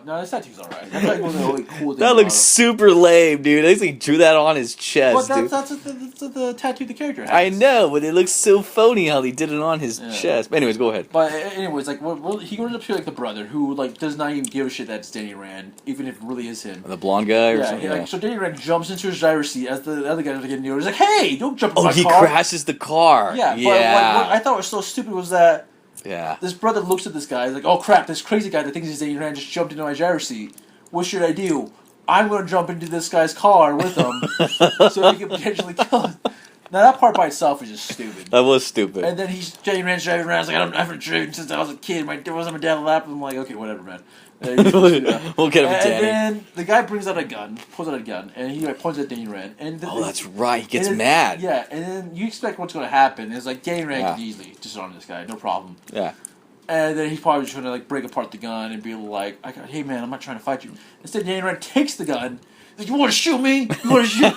no, his tattoo's alright. That's like one of the really cool things. That looks super lame, dude. I think he drew that on his chest, But dude. that's what the tattoo the character has. I know, but it looks so phony how he did it on his chest. But anyways, go ahead. But anyways, like he goes up to like the brother who like does not even give a shit that it's Danny Rand, even if it really is him. The blonde guy or Yeah, something? like, so Danny Rand jumps into his driver's seat as the other guys are getting near. He's like, "Hey, don't jump in my he car." crashes the car. Yeah, but like, what I thought was so stupid was that this brother looks at this guy, he's like, "Oh crap, this crazy guy that thinks he's Danny Rand just jumped into my driver's seat. What should I do? I'm going to jump into this guy's car with him so he can potentially kill him." Now that part by itself is just stupid. That was stupid. And then Danny Rand's driving around. He's like, I haven't driven since I was a kid. My dad lapped. I'm like, okay, whatever, man. We'll get him, Danny. And then the guy brings out a gun, pulls out a gun, and he like points at Danny Rand. And That's right. He gets then, mad. Yeah, and then you expect what's going to happen. It's like Danny Rand can easily disarm this guy, no problem. Yeah. And then he's probably just trying to like break apart the gun and be like, "Hey man, I'm not trying to fight you." Instead, Danny Rand takes the gun. He's like, "You want to shoot me? You want to shoot?"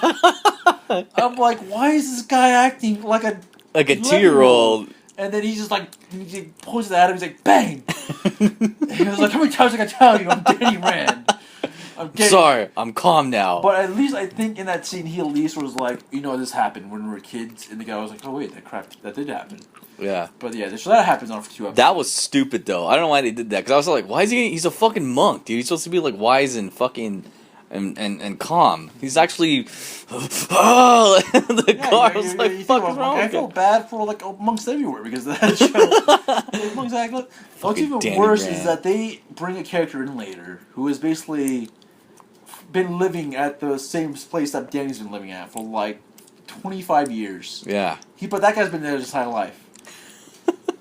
I'm like, why is this guy acting like a 2-year-old? And then he's just like, he points it at him. He's like, bang. And he was like, "How many times I gotta tell you, I'm Danny Rand." Sorry, I'm calm now. But at least I think in that scene, he at least was like, this happened when we were kids, and the guy was like, "Oh wait, that did happen." Yeah. But yeah, so that happens on 2 episodes. That was stupid, though. I don't know why they did that. Because I was like, why is he... He's a fucking monk, dude. He's supposed to be, like, wise and fucking... And calm. He's actually... the car was like, fuck is wrong with I feel bad for, like, monks everywhere because of that show. Monks act like... What's even worse is that they bring a character in later who has basically been living at the same place that Danny's been living at for, like, 25 years. Yeah. But that guy's been there his entire life.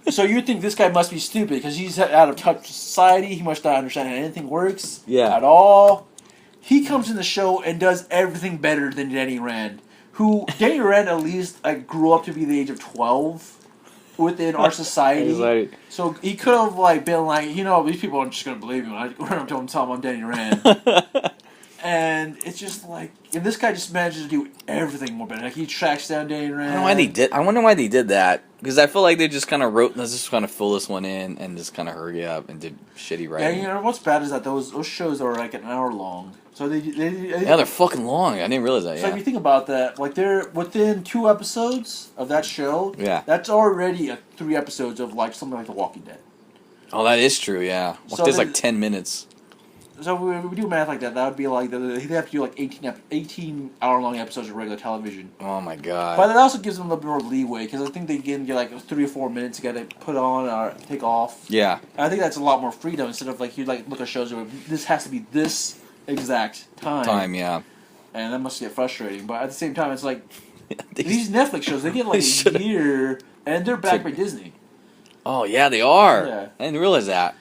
So you think this guy must be stupid because he's out of touch with society. He must not understand how anything works at all. He comes in the show and does everything better than Danny Rand, who Danny Rand at least grew up to be the age of 12 within our society. So he could have been like, these people aren't just gonna believe me when I tell them I'm Danny Rand. And it's just like, and this guy just manages to do everything more better. Like he tracks down Danny Rand. I wonder why they did that. Because I feel like they just kind of wrote, let's just kind of fill this one in and just kind of hurry up and did shitty writing. Yeah, what's bad is that those shows are like an hour long. So they're fucking long. I didn't realize that. So if you think about that, like they're within 2 episodes of that show. Yeah. That's already 3 episodes of like something like The Walking Dead. Oh, that is true. Yeah. So there's like 10 minutes. So if we do math like that, that would be like they have to do like 18 hour long episodes of regular television. Oh my god! But it also gives them a little bit more leeway because I think they can get like 3 or 4 minutes to get it put on or take off. Yeah, and I think that's a lot more freedom instead of like you look at shows where this has to be this exact time. Yeah, and that must get frustrating. But at the same time, it's like these Netflix shows they get like a year and they're backed by Disney. Oh yeah, they are. Yeah. I didn't realize that.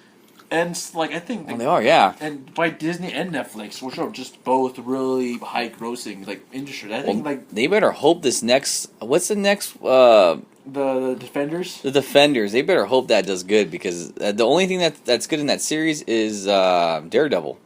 And like I think they are, yeah. And by Disney and Netflix, which are just both really high grossing like industry. I think like they better hope this next. What's the next? The Defenders. The Defenders. They better hope that does good because the only thing that's good in that series is Daredevil.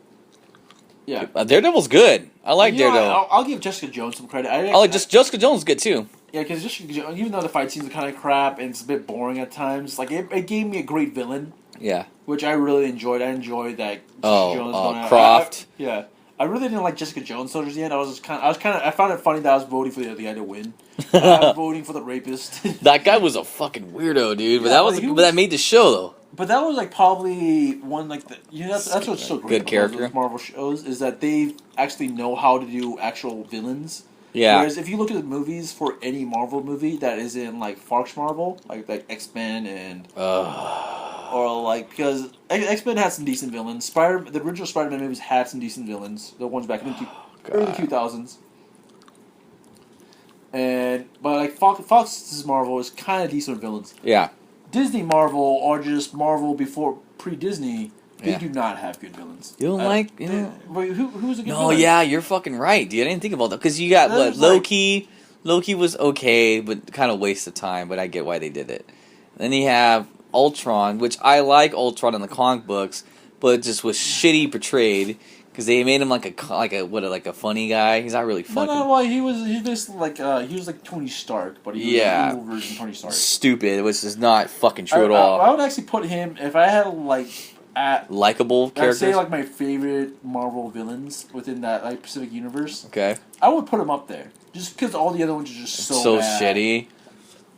Yeah, Daredevil's good. I like Daredevil. I'll give Jessica Jones some credit. I like Jessica Jones is good too. Yeah, because Jessica Jones, even though the fight scenes are kind of crap and it's a bit boring at times, like it gave me a great villain. Yeah. Which I really enjoyed. I enjoyed that. Croft. I really didn't like Jessica Jones soldiers yet. I found it funny that I was voting for the other guy to win. I was voting for the rapist. That guy was a fucking weirdo, dude. But that made the show though. But that was like probably one like that's what's so great about character those Marvel shows is that they actually know how to do actual villains. Yeah. Whereas if you look at the movies for any Marvel movie that is in like Fox Marvel, like X-Men and or like because X-Men had some decent villains. The original Spider-Man movies had some decent villains. The ones back in the early 2000s. But like Fox's Marvel is kind of decent villains. Yeah. Disney Marvel are just Marvel before pre-Disney. They do not have good villains. You don't you know? Wait, who's a good No, villain? yeah, you're fucking right, dude. I didn't think about that because you got what Loki. Loki was okay, but kind of waste of time. But I get why they did it. Then you have Ultron, which I like Ultron in the comic books, but just was shitty portrayed because they made him like a funny guy. He's not really funny. No, he's basically he was like Tony Stark, but he was an evil version of Tony Stark. Stupid, which is not fucking true at all. I would actually put him if I had likable characters. I'd say like my favorite Marvel villains within that like Pacific universe. Okay, I would put him up there just because all the other ones are just so bad. Shitty.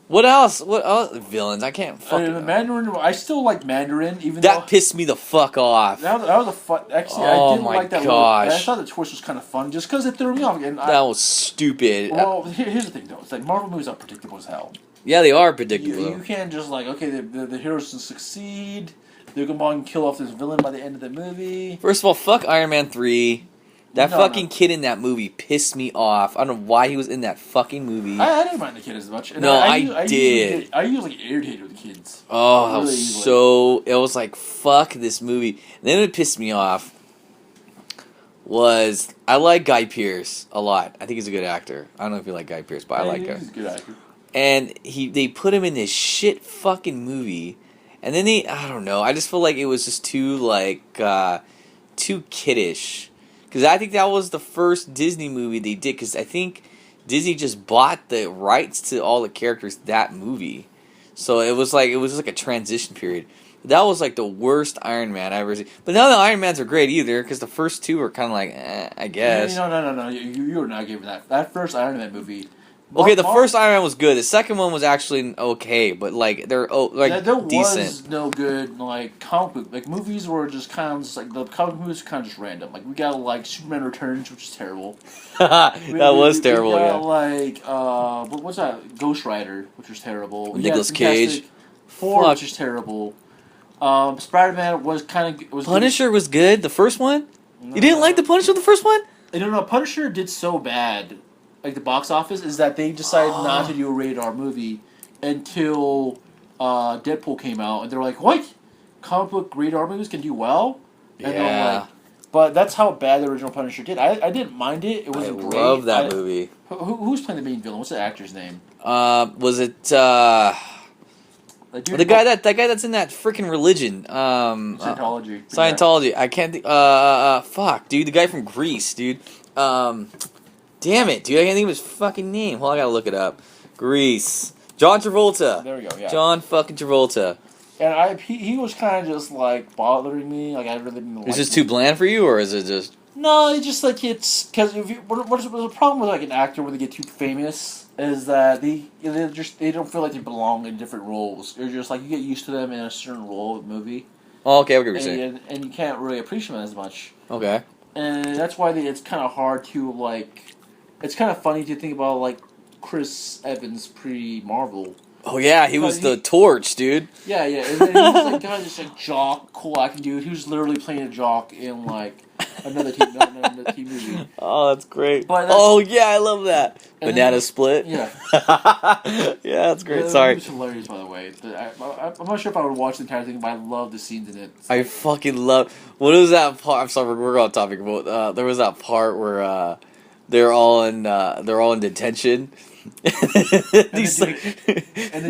What else? What else? Villains? I can't fucking... Mandarin, I still like Mandarin, even that pissed me the fuck off. That was a fun... Actually, I didn't like that. I thought the twist was kind of fun, just because it threw me off. And that was stupid. Well, here's the thing, though. It's like, Marvel movies are predictable as hell. Yeah, they are predictable. You can't just, like, okay, the heroes will succeed, they're going to kill off this villain by the end of the movie. First of all, fuck Iron Man 3. That fucking kid in that movie pissed me off. I don't know why he was in that fucking movie. I didn't mind the kid as much. And no, I did. I usually get irritated with kids. Oh, that was so... It was like, fuck this movie. And then it pissed me off was... I like Guy Pearce a lot. I think he's a good actor. I don't know if you like Guy Pearce, but I like him. He's a good actor. And they put him in this shit fucking movie. And then I don't know. I just feel like it was just too, too kiddish. Because I think that was the first Disney movie they did. Because I think Disney just bought the rights to all the characters that movie. So it was just like a transition period. That was like the worst Iron Man I've ever seen. But none of the Iron Mans are great either. Because the first two were kind of like, I guess. No. You were not giving that. That first Iron Man movie. Okay, the first Iron Man was good. The second one was actually okay, but they're decent. There was no good comic book. Like movies were just kind of the comic movies were kind of just random. Like we got Superman Returns, which is terrible. That was terrible. We got what's that? Ghost Rider, which was terrible. Nicolas Cage. Four, which is terrible. Spider-Man was kind of Punisher was good. The first one. You didn't like the Punisher the first one? No. Punisher did so bad. Like the box office is that they decided not to do a rated R movie until Deadpool came out, and they're like, "What? Comic book rated R movies can do well?" And they're like, but that's how bad the original Punisher did. I didn't mind it. It wasn't great. I love that movie. Who's playing the main villain? What's the actor's name? Was it the guy that's in that freaking religion? Scientology. Scientology. Yeah. I can't think. Fuck, dude. The guy from Greece, dude. Damn it, dude! I can't think of his fucking name. Well, I gotta look it up. Greece. John Travolta. There we go. Yeah. John fucking Travolta. And he was kind of just bothering me. Like I really didn't like. Is this too bland for you, or is it just? No, it's just it's because what's the problem with an actor when they get too famous is that they don't feel like they belong in different roles. They're just you get used to them in a certain role of the movie. Oh, okay, I get what you're saying. And you can't really appreciate them as much. Okay. And that's why it's kind of hard to It's kind of funny to think about Chris Evans pre-Marvel. Oh yeah, he was the Torch, dude. Yeah, and then he was just a jock, cool acting dude. He was literally playing a jock in another team movie. Oh, that's great. Yeah, I love that. Banana Split. Yeah. Yeah, that's great. Sorry. It's hilarious, by the way. I'm not sure if I would watch the entire thing, but I love the scenes in it. I fucking love. What was that part? I'm sorry, we're on topic about. There was that part where they're all in detention. And the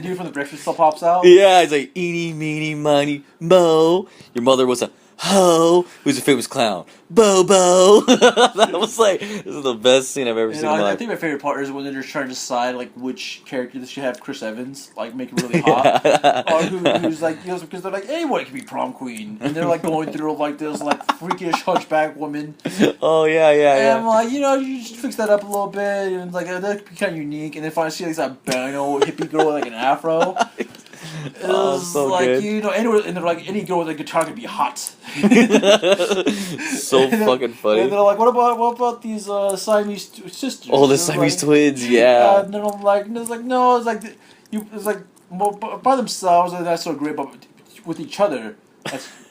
dude from the Breakfast Club pops out. Yeah, he's like, eeny, meeny, miny, mo. Your mother was a ho. Who's a famous clown? Bobo. That was this is the best scene I've ever seen in my life. I think my favorite part is when they're just trying to decide which character they should have Chris Evans make him really hot, or who's because they're anyone can be prom queen, and they're going through this freakish hunchback woman. Oh yeah. And I'm you just fix that up a little bit, and that could be kind of unique. And then finally see that bino hippie girl with an afro. It was so good. And they're any girl with a guitar could be hot. So fucking funny. And they're what about these Siamese sisters? Oh, the Siamese twins, yeah. And then no, by themselves, and that's so great, but with each other,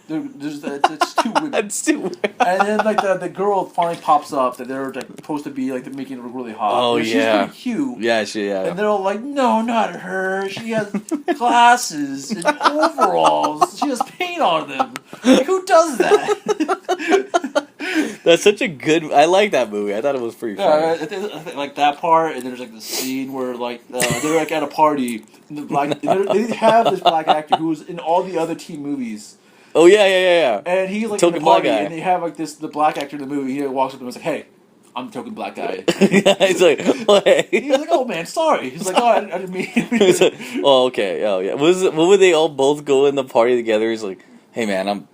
It's two women. That's too weird. And then like the girl finally pops up that they're like supposed to be like making it look really hot. Oh, and she's yeah. pretty cute. Yeah, And they're all like, no, not her. She has glasses and overalls. She has paint on them. Like, who does that? That's such a good. I like that movie. I thought it was pretty funny. I think, like that part, and there's like the scene where like they're like at a party, and they have this black actor who was in all the other teen movies. Oh yeah. And he's like Token in the party, black guy. and they have like the black actor in the movie. He walks up and is like, "Hey, I'm the token black guy." He's like, what? He's like, "Oh man, sorry." He's like, "Oh, I didn't mean." He's like, oh okay. Oh yeah. What would they all both go in the party together? He's like, hey man,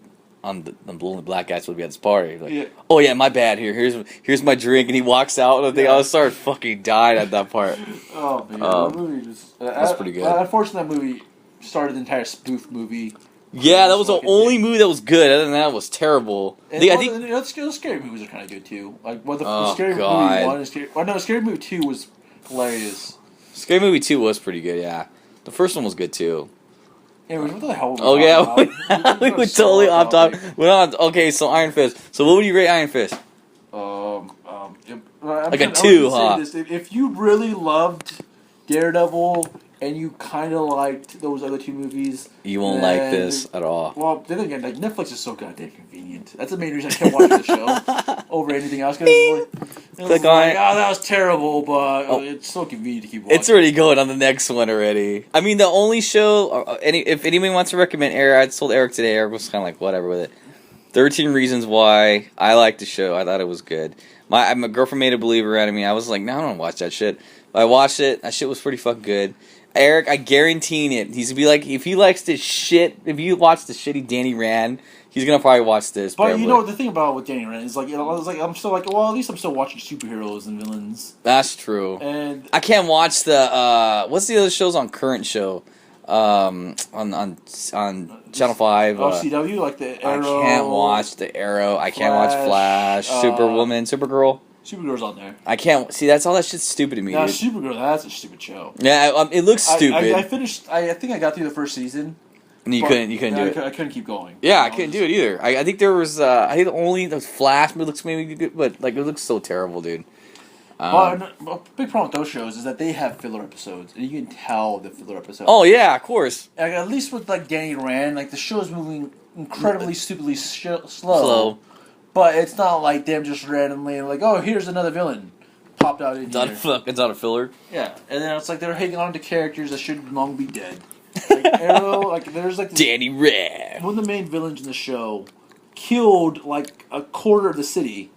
I'm the only black guy supposed to be at this party. Like, Yeah. oh yeah, my bad. Here's my drink, and he walks out, and they all start fucking dying at that part. Oh man, that movie just that's pretty good. Unfortunately, that movie started the entire spoof movie. Yeah, that was the only movie that was good. Other than that, it was terrible. And I think the scary movies are kind of good too. Like the Oh, scary God. movie 1 and scary movie 2 was hilarious. Scary Movie 2 was pretty good. Yeah, the first one was good too. Anyways, what the hell? Oh yeah, we were totally off topic. Okay, so Iron Fist. So what would you rate Iron Fist? Like a 2, huh? If you really loved Daredevil and you kind of liked those other 2 movies, You won't like this at all. Well, then again, like Netflix is so goddamn convenient. That's the main reason I kept watching the show over anything else. Cause it was Click like, on it. oh, that was terrible, but it's so convenient to keep watching. It's already going on the next one already. I mean, the only show, if anybody wants to recommend Eric, I told Eric today. Eric was kind of like whatever with it. 13 Reasons Why I liked the show. I thought it was good. My girlfriend made a believer out of me. I was like, no, I don't want to watch that shit. But I watched it. That shit was pretty fucking good. Eric, I guarantee it. He's gonna be like, if he likes this shit, if you watch the shitty Danny Rand, he's gonna probably watch this. But probably. you know the thing about with Danny Rand is like, I was like, I'm still like, well, at least I'm still watching superheroes and villains. That's true. And I can't watch the what's the other shows on current show, on Channel 5. CW, like the Arrow. I can't watch the Arrow. I can't watch Flash, Superwoman, Supergirl. Supergirl's on there. I can't see. That's all that shit's stupid to me. Now, Dude. Supergirl, that's a stupid show. Yeah, it looks stupid. I finished. I think I got through the first season. And you couldn't do it. I couldn't keep going. Yeah, I couldn't do it either. I think there was. I think the Flash looks maybe good, but like it looks so terrible, dude. But a big problem with those shows is that they have filler episodes, and you can tell the filler episodes. Oh yeah, of course. Like, at least with like Danny Rand, like the show is moving incredibly stupidly slow. But it's not like them just randomly like, oh, here's another villain popped out in It's here. It's not a filler. Yeah, and then it's like they're hanging on to characters that should long be dead. Like Arrow, like there's like this, Danny Rand. one of the main villains in the show killed like a quarter of the city,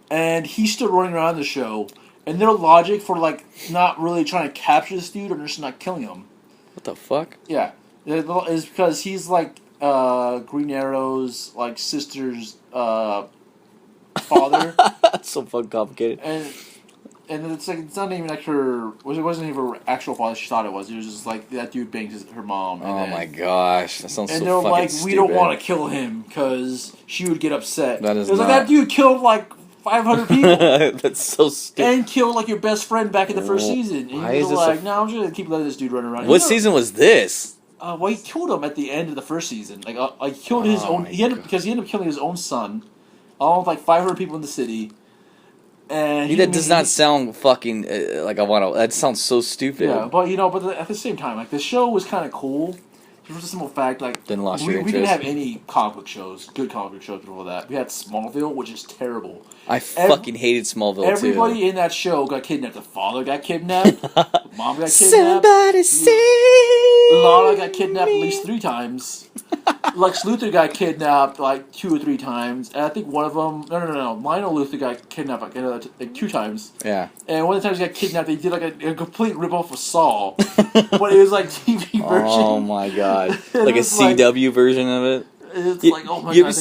and he's still running around the show. And their logic for like not really trying to capture this dude or just not killing him. What the fuck? Yeah, is because he's like Green Arrow's like sister's father. That's so fucking complicated. And it's like it's not even like her. It wasn't even her actual father. She thought it was. It was just like that dude banged her mom. And Oh my gosh, that sounds so And fucking they're like, stupid. we don't want to kill him because she would get upset. That is It was like not- that dude killed like 500 people. That's so stupid. And killed like your best friend back in the first season. And Why you're is this like, a- no, I'm just gonna keep letting this dude run around. What season was this? Well, he killed him at the end of the first season. Like killed his own. my He ended because he ended up killing his own son, along with like 500 people in the city. And That does not sound fucking like I want to. That sounds so stupid. Yeah, but at the same time, like the show was kind of cool. For the simple fact, like Didn't lost we your didn't interest. have any comic book shows, good comic book shows before that. We had Smallville, which is terrible. I fucking hated Smallville Everybody too. in that show got kidnapped. The father got kidnapped. The mom got kidnapped. Somebody sing. Lana got kidnapped at least 3 times. Lex Luthor got kidnapped like 2 or 3 times. And I think one of them... No. Lionel Luthor got kidnapped like 2 times. Yeah. And one of the times he got kidnapped, they did like a complete ripoff of Saw. But it was like TV version. Oh my god. Like a It's like- CW version of it. It's like, oh my you god. ever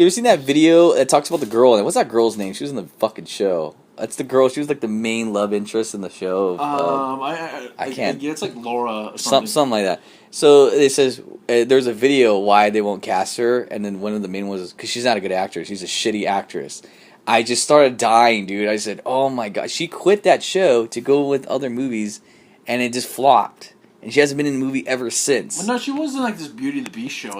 seen that video that talks about the girl? What's that girl's name? She was in the fucking show. That's the girl. She was like the main love interest in the show. I can't. Yeah, it's like Laura or something. Something like that. So it says there's a video why they won't cast her, and then one of the main ones is because she's not a good actress. She's a shitty actress. I just started dying, dude. I said, "Oh my god!" She quit that show to go with other movies, and it just flopped. and she hasn't been in a movie ever since. Well, no, she was in like this Beauty and the Beast show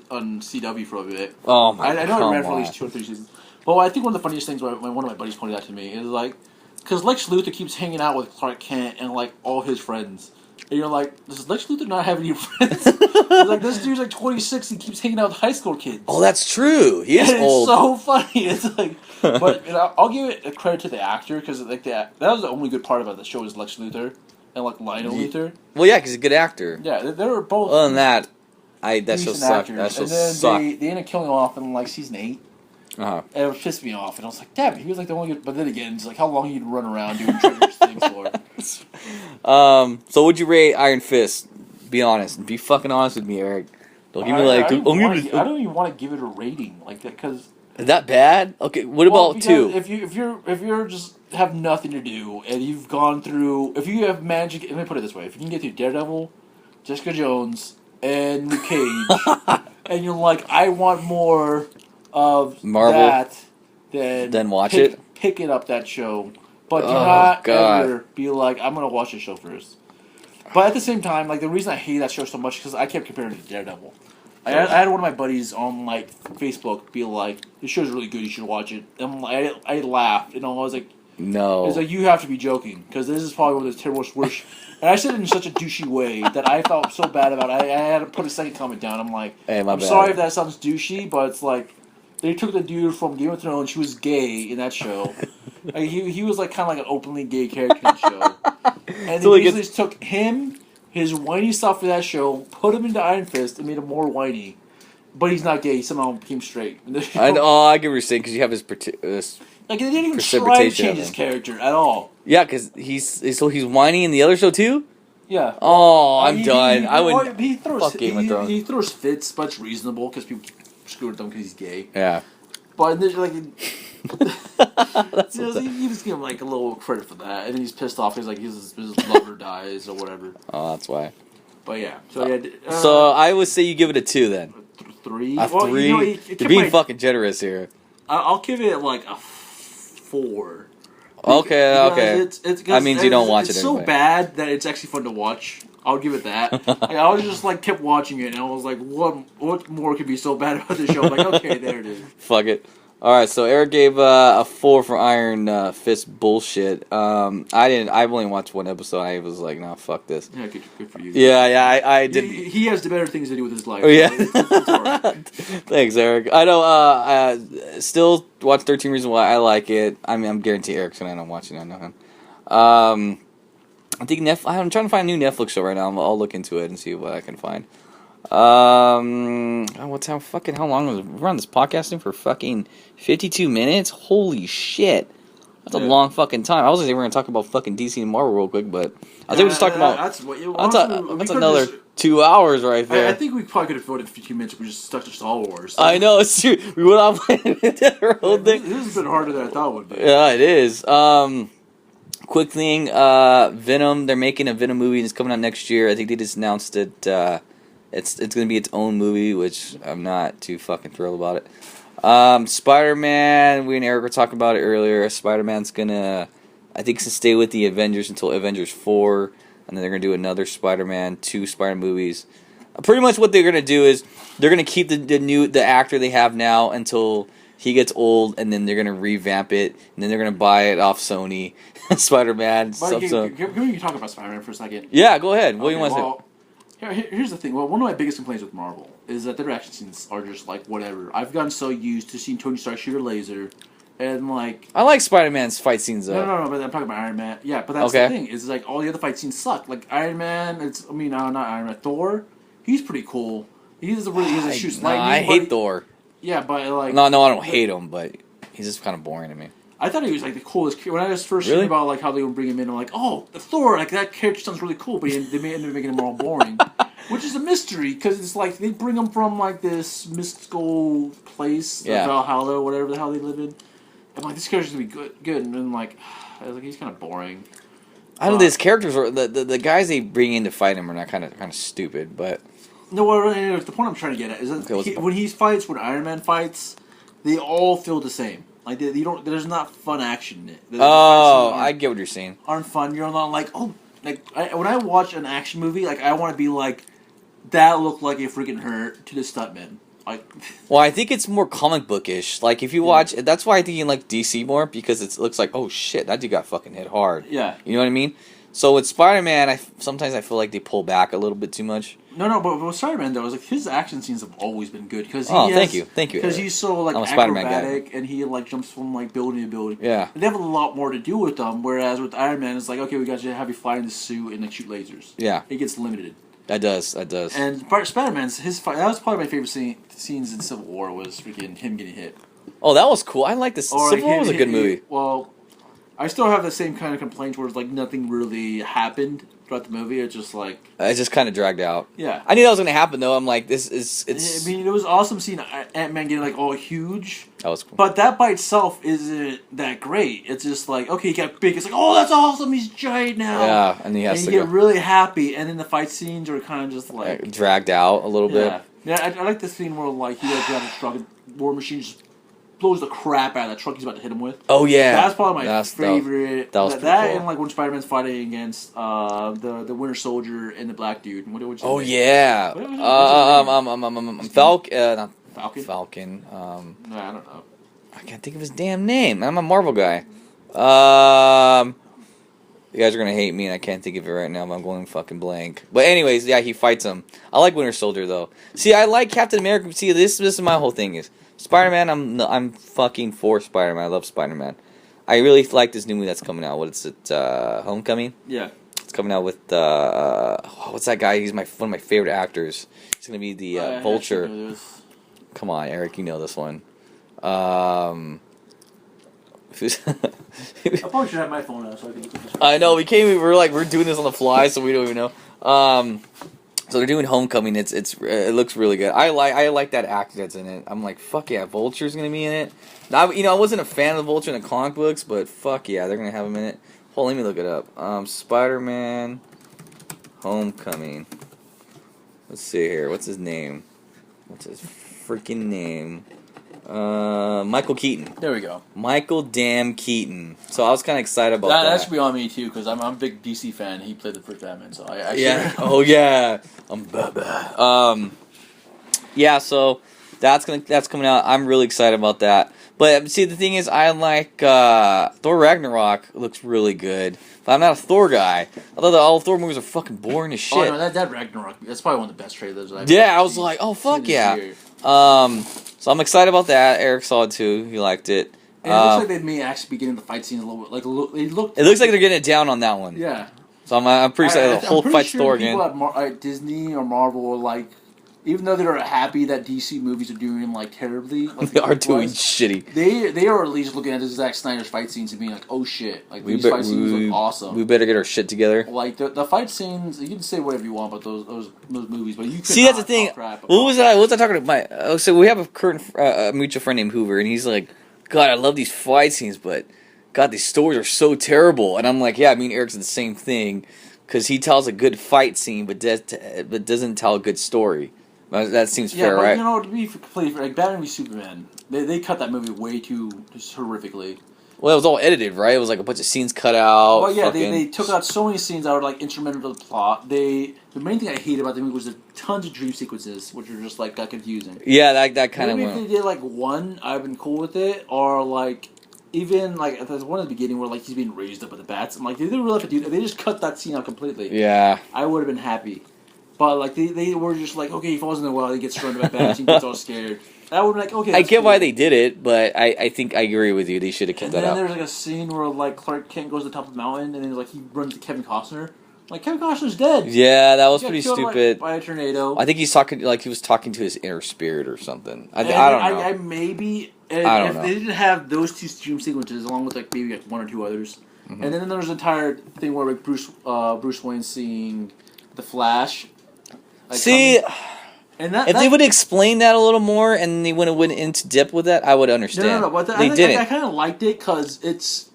on CW for a bit. Oh my! I know it ran for at least 2 or 3 seasons. But I think one of the funniest things one of my buddies pointed out to me is like, because Lex Luthor keeps hanging out with Clark Kent and like all his friends. And you're like, does Lex Luthor not have any friends? It's like, this dude's like 26 and keeps hanging out with high school kids. Oh, that's true. He is and old. It's so funny. It's like, but I'll give it a credit to the actor because like that was the only good part about the show is Lex Luthor and like Lionel Luthor. Well, yeah, because he's a good actor. Yeah, they were both. Other than that, that show sucked. That show sucked. They ended up killing him off in like season 8. Uh-huh. And it was pissed me off, and I was like, "Damn, he was like the only." But then again, it's like how long he'd run around doing treacherous things for. So would you rate Iron Fist? Be honest. Be fucking honest with me, Eric. Don't give me like. I don't even want to give it a rating like that because. Is that bad? Okay, what about 2? If you're just have nothing to do and you've gone through, if you have managed, let me put it this way: if you can get through Daredevil, Jessica Jones, and Luke Cage, and you're like, I want more of Marvel, that, then watch pick it up that show, but do not ever be like, I'm gonna watch the show first. But at the same time, like the reason I hate that show so much because I kept comparing it to Daredevil. I had one of my buddies on like Facebook be like, "This show's really good. You should watch it." And I laughed, and I was like, "No." It's like you have to be joking because this is probably one of the terrible worst. And I said it in such a douchey way that I felt so bad about it. I had to put a second comment down. I'm like, hey, I'm sorry if that sounds douchey, but it's like they took the dude from Game of Thrones. She was gay in that show. Like, he was like kind of like an openly gay character in the show, and so they basically just took him. His whiny stuff for that show, put him into Iron Fist, and made him more whiny. But he's not gay. He somehow became straight. I get what you're saying, because you have his like, they didn't even try to change his character at all. Yeah, because he's whiny in the other show, too? Yeah. Oh, I'm done. He throws fits, but it's reasonable, because people keep screwing with him because he's gay. Yeah. But like... you just give him like a little credit for that, and then he's pissed off. He's like his lover dies or whatever. Oh, that's why. But yeah, so I would say you give it a 2 then. 3. A 3. You're being fucking generous here. I'll give it like a 4. Okay. That means you don't watch it. It's so bad that it's actually fun to watch. I'll give it that. I was just like kept watching it, and I was like, what more could be so bad about this show? I'm like, okay, there it is. Fuck it. All right, so Eric gave a 4 for Iron Fist bullshit. I've only watched one episode. I was like, nah, fuck this. Yeah, good for you. Yeah, I did. He has the better things to do with his life. Oh yeah. So it's all right. Thanks, Eric. I know. Still watch 13 Reasons Why I like it. I mean, I'm guaranteed Eric's gonna end up watching it. I know him. I think I'm trying to find a new Netflix show right now. I'll look into it and see what I can find. How long was we're on this podcasting for fucking 52 minutes? Holy shit. That's a long fucking time. I was gonna say we're gonna talk about fucking DC and Marvel real quick, but I think we're just talking about that's another 2 hours right there. I think we probably could have voted 15 minutes if we just stuck to Star Wars. So. I know, it's true. We went off that whole thing. This is a bit harder than I thought it would be. Yeah, it is. Quick thing, Venom, they're making a Venom movie and it's coming out next year. I think they just announced it, it's going to be its own movie, which I'm not too fucking thrilled about it. Spider-Man, we and Eric were talking about it earlier. Spider-Man's going to, I think, stay with the Avengers until Avengers 4, and then they're going to do another Spider-Man, 2 Spider-Man movies. Pretty much what they're going to do is they're going to keep the actor they have now until he gets old, and then they're going to revamp it, and then they're going to buy it off Sony. Spider-Man. Can you talk about Spider-Man for a second? Yeah, go ahead. What do you want to say? Here's the thing. Well, one of my biggest complaints with Marvel is that their action scenes are just like whatever. I've gotten so used to seeing Tony Stark shoot a laser, and like I like Spider-Man's fight scenes though. No, but I'm talking about Iron Man. Yeah, but that's the thing. Is like all the other fight scenes suck. Like Iron Man. Not Iron Man. Thor. He's pretty cool. He shoots lightning. I hate Thor. Yeah, but like no, I don't hate him, but he's just kind of boring to me. I thought he was like the coolest. When I was first hearing about like how they would bring him in, I'm like, oh, the Thor, like that character sounds really cool, but they may end up making him more boring. Which is a mystery, because it's like they bring him from like this mystical place, Valhalla or whatever the hell they live in. I'm like, this character's gonna be good, and then like, I was like, he's kind of boring. I don't know. These characters are the guys they bring in to fight him are not kind of stupid, but no. The point I'm trying to get at is that when Iron Man fights, they all feel the same. Like there's not fun action in it. I get what you're saying. Aren't fun. You're not like, oh, when I watch an action movie, like I want to be like, that looked like a freaking hurt to the stuntman. Like, well, I think it's more comic bookish. Like if you watch, that's why I think you like DC more because it looks like, oh shit, that dude got fucking hit hard. Yeah. You know what I mean? So with Spider-Man, sometimes I feel like they pull back a little bit too much. No, but with Spider-Man though, like his action scenes have always been good because thank you. Because he's so like acrobatic and he like jumps from like building to building. Yeah, and they have a lot more to do with them. Whereas with Iron Man, it's like, okay, we got to have you fly in the suit and like shoot lasers. Yeah, it gets limited. That does. And Spider-Man's that was probably my favorite scenes in Civil War was freaking him getting hit. Oh, that was cool. I like this. Civil War was a good movie. Well, I still have the same kind of complaints where it's like nothing really happened throughout the movie. It's just like it just kind of dragged out. Yeah, I knew that was gonna happen though. I'm like, it's. I mean, it was awesome seeing Ant-Man getting like all huge. That was cool. But that by itself isn't that great. It's just like, okay, he got big. It's like, oh, that's awesome. He's giant now. Yeah, and he has to get really happy. And then the fight scenes are kind of just like dragged out a little bit. Yeah, I like the scene where like he like grabs a truck and War Machine just blows the crap out of that truck he's about to hit him with. Oh yeah, that's probably my favorite. That was that cool. And like when Spider-Man's fighting against the Winter Soldier and the Black Dude. Oh yeah, Falcon. No, I don't know. I can't think of his damn name. I'm a Marvel guy. You guys are gonna hate me, and I can't think of it right now. But I'm going fucking blank. But anyways, yeah, he fights him. I like Winter Soldier though. See, I like Captain America. See, this is my whole thing is Spider-Man. I'm fucking for Spider-Man. I love Spider-Man. I really like this new movie that's coming out. What is it? Homecoming. Yeah. It's coming out with what's that guy? He's one of my favorite actors. He's gonna be the Vulture. Come on, Eric, you know this one. I probably should have my phone out so I can look at this. I know we're doing this on the fly, so we don't even know. So they're doing Homecoming. It looks really good. I like that actor that's in it. I'm like, fuck yeah, Vulture's gonna be in it. Now, I wasn't a fan of Vulture in the comic books, but fuck yeah, they're gonna have him in it. Hold on, let me look it up. Spider-Man Homecoming. Let's see here. What's his name? What's his freaking name? Michael Keaton. There we go. Michael damn Keaton. So I was kind of excited about that. That should be on me too, because I'm a big DC fan. He played the first Batman, so I yeah. Oh yeah. I'm Batman. Yeah. So that's coming out. I'm really excited about that. But see, the thing is, I like Thor Ragnarok. Looks really good. But I'm not a Thor guy. I thought all Thor movies are fucking boring as shit. Oh no, that Ragnarok. That's probably one of the best trailers I've Yeah, I was like, oh fuck yeah. So I'm excited about that. Eric saw it too. He liked it. And it looks like they may actually be getting the fight scenes a little bit. It looks like they're getting it down on that one. Yeah. So I'm pretty excited. The whole fight's Thor again. People at Disney or Marvel are like, even though they're happy that DC movies are doing like terribly, like they are doing shitty. They are at least looking at Zack Snyder's fight scenes and being like, oh shit, like these fight scenes look awesome. We better get our shit together. Like the fight scenes, you can say whatever you want about those movies, but you could see that's the thing. What was I talking about? So we have a current mutual friend named Hoover, and he's like, God, I love these fight scenes, but God, these stories are so terrible. And I'm like, yeah, me and Eric's the same thing, because he tells a good fight scene, but doesn't tell a good story. That seems fair, right? You know, to be completely fair, like Batman v Superman, they cut that movie way too just horrifically. Well, it was all edited, right? It was like a bunch of scenes cut out. Well, yeah, they took out so many scenes that were like instrumental to the plot. The main thing I hated about the movie was the tons of dream sequences, which were just like got confusing. Yeah, that kind of. Maybe if they did like one, I've been cool with it, or like even like there's one at the beginning where like he's being raised up by the bats. I'm like, they didn't really have to do that. They just cut that scene out completely. Yeah, I would have been happy. But like they were just like, okay, he falls in the well, he gets surrounded by bats, he gets all scared. That would be like, okay. I get why they did it, but I think I agree with you. They should have kept that out. And then there's like a scene where like Clark Kent goes to the top of the mountain, and then like he runs to Kevin Costner. Like Kevin Costner's dead. Yeah, that was pretty stupid. By a tornado. I think he was talking to his inner spirit or something. I don't know. I maybe. I don't know. They didn't have those two stream sequences along with like maybe like one or two others, and then there's an entire thing where like Bruce Wayne seeing the Flash. Like, see, and if they would explain that a little more and they went into depth with that, I would understand. No, but they didn't. I kind of liked it because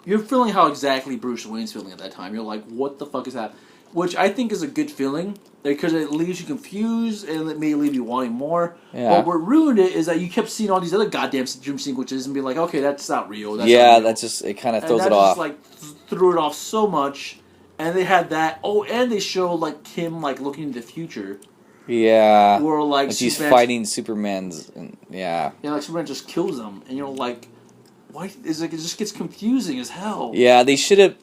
you're feeling how exactly Bruce Wayne's feeling at that time. You're like, what the fuck is that? Which I think is a good feeling because it leaves you confused and it may leave you wanting more. Yeah. But what ruined it is that you kept seeing all these other goddamn dream sequences and be like, okay, that's not real. That's just it kind of throws it off. Just, like threw it off so much. And they had that. Oh, and they showed like him like looking into the future. Yeah. Where like he's fighting Superman's. Yeah, like Superman just kills them, and you're like, why? Is like it just gets confusing as hell. Yeah, they should have.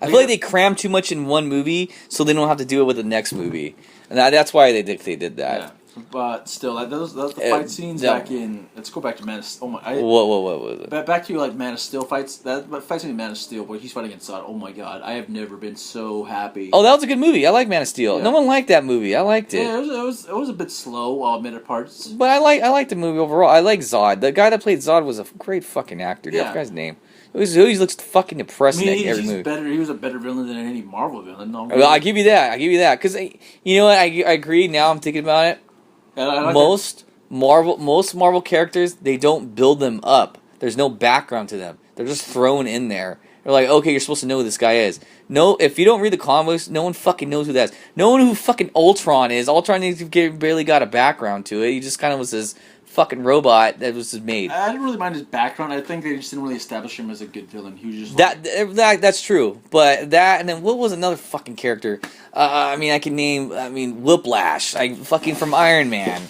I feel like they crammed too much in one movie, so they don't have to do it with the next movie, and that's why they did that. Yeah. But still, those the fight scenes back in. Let's go back to Man of Steel. Oh my! What was it? Back to like Man of Steel fights. That fight scene in Man of Steel where he's fighting against Zod. Oh my god! I have never been so happy. Oh, that was a good movie. I like Man of Steel. Yeah. No one liked that movie. I liked it. Yeah, it was a bit slow. I'll admit at parts. But I like the movie overall. I like Zod. The guy that played Zod was a great fucking actor. Yeah. I forgot his name. He always looks fucking depressing in every movie. He was a better villain than any Marvel villain. No, well, I give you that. Because you know what? I agree. Now I'm thinking about it. Like most Marvel characters, they don't build them up. There's no background to them. They're just thrown in there. They're like, okay, you're supposed to know who this guy is. No, if you don't read the comics, no one fucking knows who that is. No one who fucking Ultron is. Ultron barely got a background to it. He just kind of was this fucking robot that was just made. I didn't really mind his background. I think they just didn't really establish him as a good villain. He was just that's true. But that, and then what was another fucking character? I can name. Whiplash. Fucking from Iron Man.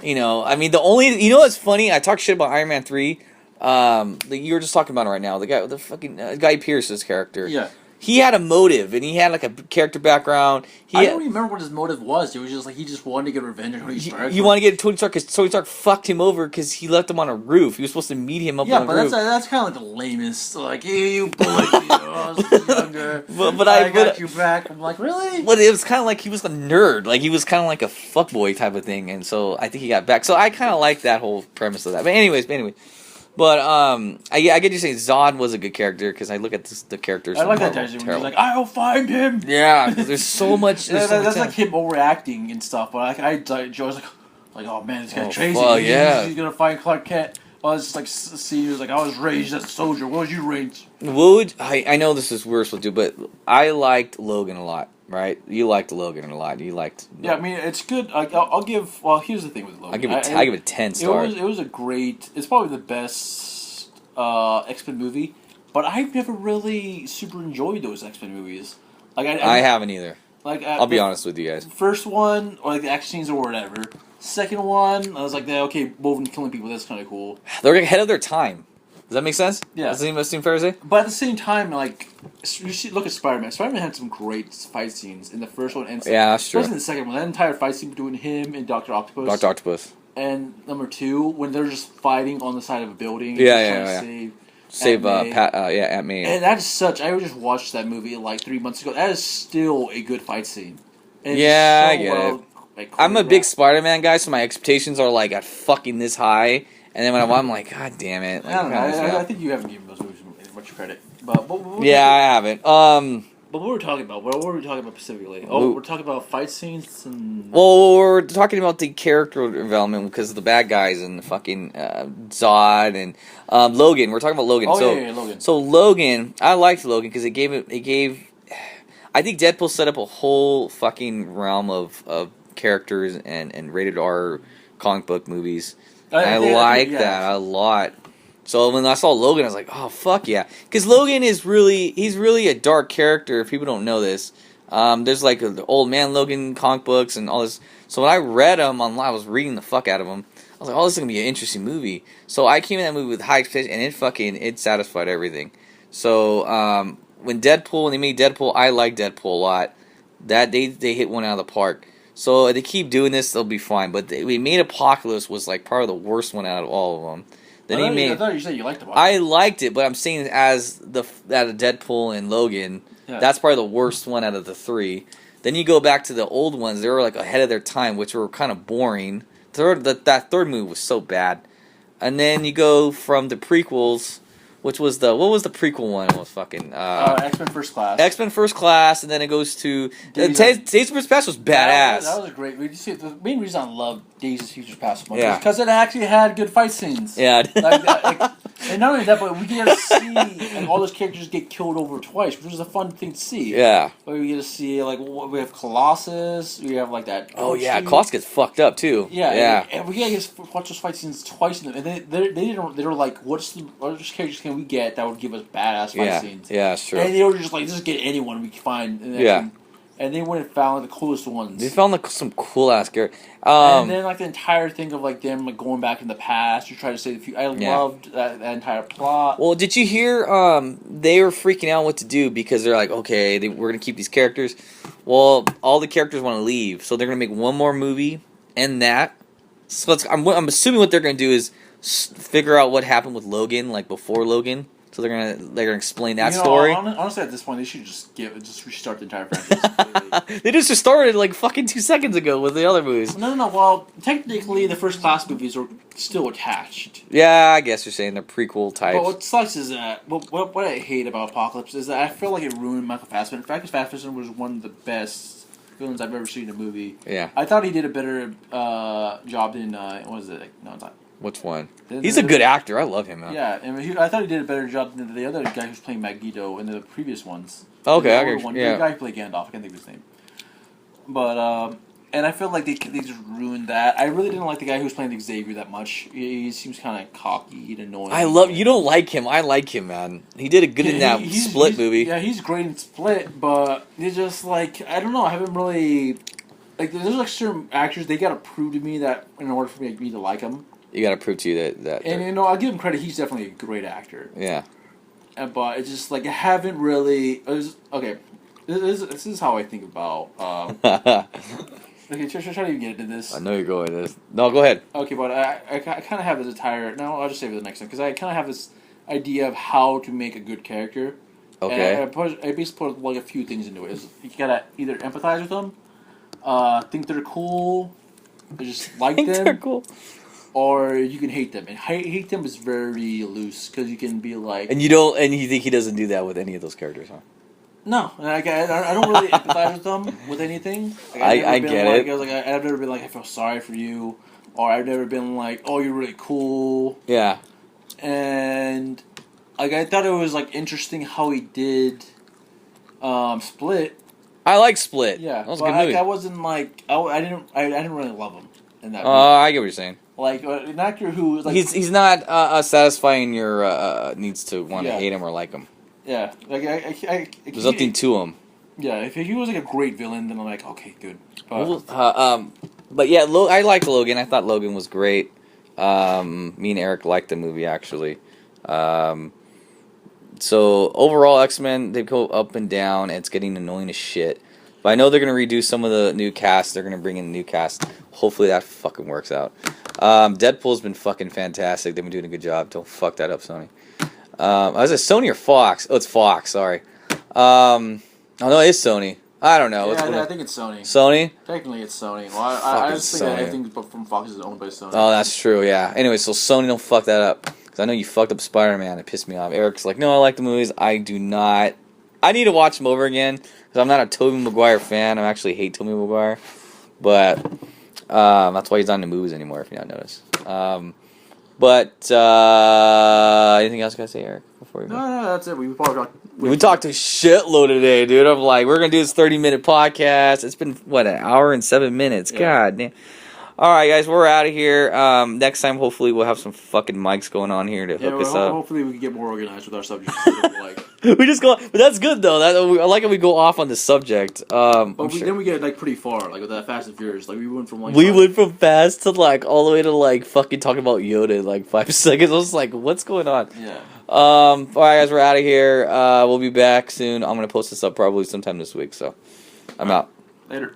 You know, you know what's funny? I talk shit about Iron Man 3. You were just talking about it right now. The fucking Guy Pearce's character. Yeah. He had a motive, and he had like a character background. I don't even remember what his motive was. It was just like he just wanted to get revenge on Tony Stark. He wanted to get Tony Stark because Tony Stark fucked him over because he left him on a roof. He was supposed to meet him up on a roof. Yeah, but that's kind of like the lamest. Like, hey, you bully me. I was younger. but I got you back. I'm like, really? But it was kind of like he was a nerd. Like, he was kind of like a fuckboy type of thing. And so I think he got back. So I kind of like that whole premise of that. But anyways. But I get you saying Zod was a good character because I look at the characters. I like that Tyson when he's like, "I'll find him." Yeah, because there's so much. That's like him overacting and stuff. But Joe's like, "Oh man, this guy's crazy. Well, yeah. He's gonna find Clark Kent." I was just like, see, he was like, "I was raised as a soldier. What was you raised?" I know this is worse with you, but I liked Logan a lot. Right? You liked Logan a lot. You liked. Yeah, I mean, it's good. I'll give. Well, here's the thing with Logan. I give it 10 stars. It was a great. It's probably the best X-Men movie, but I've never really super enjoyed those X-Men movies. Like I haven't either. Like I'll be honest with you guys. First one, or like the action scenes or whatever. Second one, I was like, okay, Wolverine killing people. That's kind of cool. They're ahead of their time. Does that make sense? Yeah. Does that seem fair to say? But at the same time, like, look at Spider-Man. Spider-Man had some great fight scenes in the first one and yeah, that's true. Especially in the second one. That entire fight scene between him and Dr. Octopus. Dr. Octopus. And number 2, when they're just fighting on the side of a building. Yeah. Save Aunt May. And that is such. I just watched that movie like 3 months ago. That is still a good fight scene. And I get it. Like, I'm a big Spider-Man guy, so my expectations are like at fucking this high. And then when I'm like, God damn it! Like, I don't know. I think you haven't given those movies much credit. But I haven't. But what were we talking about? What were we talking about specifically? Oh, we're talking about fight scenes and. Well, we're talking about the character development because of the bad guys and the fucking Zod and Logan. We're talking about Logan. Logan. So Logan, I liked Logan because it gave. I think Deadpool set up a whole fucking realm of characters and rated R comic book movies. I like that a lot. So when I saw Logan, I was like, oh, fuck yeah. Because Logan he's really a dark character, if people don't know this. There's like the Old Man Logan comic books and all this. So when I read them online, I was reading the fuck out of them. I was like, oh, this is going to be an interesting movie. So I came in that movie with high expectations, and it satisfied everything. So when they made Deadpool, I like Deadpool a lot. That they hit one out of the park. So if they keep doing this, they'll be fine. But they made Apocalypse was like probably the worst one out of all of them. I thought you said you liked it. I liked it, but I'm saying as out of Deadpool and Logan, that's probably the worst one out of the 3. Then you go back to the old ones; they were like ahead of their time, which were kind of boring. That third movie was so bad, and then you go from the prequels, which was what was the prequel one? It was fucking X-Men First Class. X-Men First Class, and then it goes to Days of Future Past was badass. That was a great. You see, the main reason I love Days of Future Past so much is because it actually had good fight scenes. Yeah. And not only that, but we get to see all those characters get killed over twice, which is a fun thing to see. Yeah. But we get to see we have Colossus, we have like that. Oh yeah, Colossus gets fucked up too. Yeah. And we get his watched those fight scenes twice, and they were like, what characters can we get that would give us badass fight scenes? Yeah, that's true. And they were just like, just get anyone we can find. And they went and found like, the coolest ones. They found like some cool ass characters. And then like the entire thing of like them like going back in the past to try to save the future. I loved that entire plot. Well, did you hear? They were freaking out what to do because they're like, okay, we're gonna keep these characters. Well, all the characters want to leave, so they're gonna make one more movie and that. So I'm assuming what they're gonna do is figure out what happened with Logan, like before Logan. So they're gonna explain that story. Honestly, at this point, they should just restart the entire franchise. They just restarted like fucking 2 seconds ago with the other movies. No. Well, technically, the first class movies were still attached. Yeah, I guess you're saying they're prequel types. But what sucks is that what I hate about Apocalypse is that I feel like it ruined Michael Fassbender. Michael Fassbender was one of the best villains I've ever seen in a movie. Yeah, I thought he did a better job than what was it? No, it's not. Which one? He's a good actor. I love him, man. Yeah, I thought he did a better job than the other guy who's playing Magneto in the previous ones. Okay, I get the guy who played Gandalf. I can't think of his name. But and I feel like they just ruined that. I really didn't like the guy who was playing Xavier that much. He seems kind of cocky and annoying. You don't like him. I like him, man. He did a good in that Split movie. Yeah, he's great in Split, but it's just like I don't know. I haven't really like. There's like certain actors they gotta prove to me that in order for me to like them. You gotta prove to you that and I'll give him credit. He's definitely a great actor. Yeah. But it's just like I haven't really. Okay, this is how I think about. Okay, try to even get into this. I know you're going to this. No, go ahead. Okay, but I kind of have this entire. No, I'll just save it the next time because I kind of have this idea of how to make a good character. Okay. And I basically put like a few things into it. You gotta either empathize with them, think they're cool, or just like them. Think they're cool. Or you can hate them, and hate them is very loose because you can be like. And you think he doesn't do that with any of those characters, huh? No, I don't really empathize with them with anything. Like, I get it. I've never been like I feel sorry for you, or I've never been like, oh, you're really cool. Yeah. And like I thought it was like interesting how he did, Split. I like Split. Yeah, that was a good movie. I wasn't like I didn't really love him in that movie. I get what you're saying. Like an actor who was like he's not satisfying your needs to want to hate him or like him. Yeah, like there's nothing to him. Yeah, if he was like a great villain, then I'm like, okay, good. But yeah, I liked Logan. I thought Logan was great. Me and Eric liked the movie actually. So overall, X-Men they go up and down. And it's getting annoying as shit. But I know they're gonna redo some of the new cast. They're gonna bring in a new cast. Hopefully that fucking works out. Deadpool's been fucking fantastic. They've been doing a good job. Don't fuck that up, Sony. Was it Sony or Fox? Oh, it's Fox. Sorry. Oh no, it is Sony. I don't know. Yeah, I think it's Sony. Sony? Technically, it's Sony. Well, I just think that everything from Fox is owned by Sony. Oh, that's true. Yeah. Anyway, so Sony, don't fuck that up. Because I know you fucked up Spider-Man. It pissed me off. Eric's like, no, I like the movies. I do not. I need to watch them over again. Because I'm not a Tobey Maguire fan. I actually hate Tobey Maguire. But that's why he's not in the movies anymore, if you not notice. Anything else you gotta say, Eric? Before we go? No, that's it. We talked a shitload today, dude. I'm like, we're gonna do this 30-minute podcast. It's been what, an hour and 7 minutes. Yeah. God damn. All right, guys, we're out of here. Next time, hopefully, we'll have some fucking mics going on here to hook us up. Hopefully, we can get more organized with our subjects. We just go, but that's good though. I like how we go off on the subject. Then we get like pretty far, like with that Fast and Furious. Like we went from fast to like all the way to like fucking talking about Yoda in like 5 seconds. I was like, what's going on? Yeah. All right, guys, we're out of here. We'll be back soon. I'm gonna post this up probably sometime this week. So, I'm out. Later.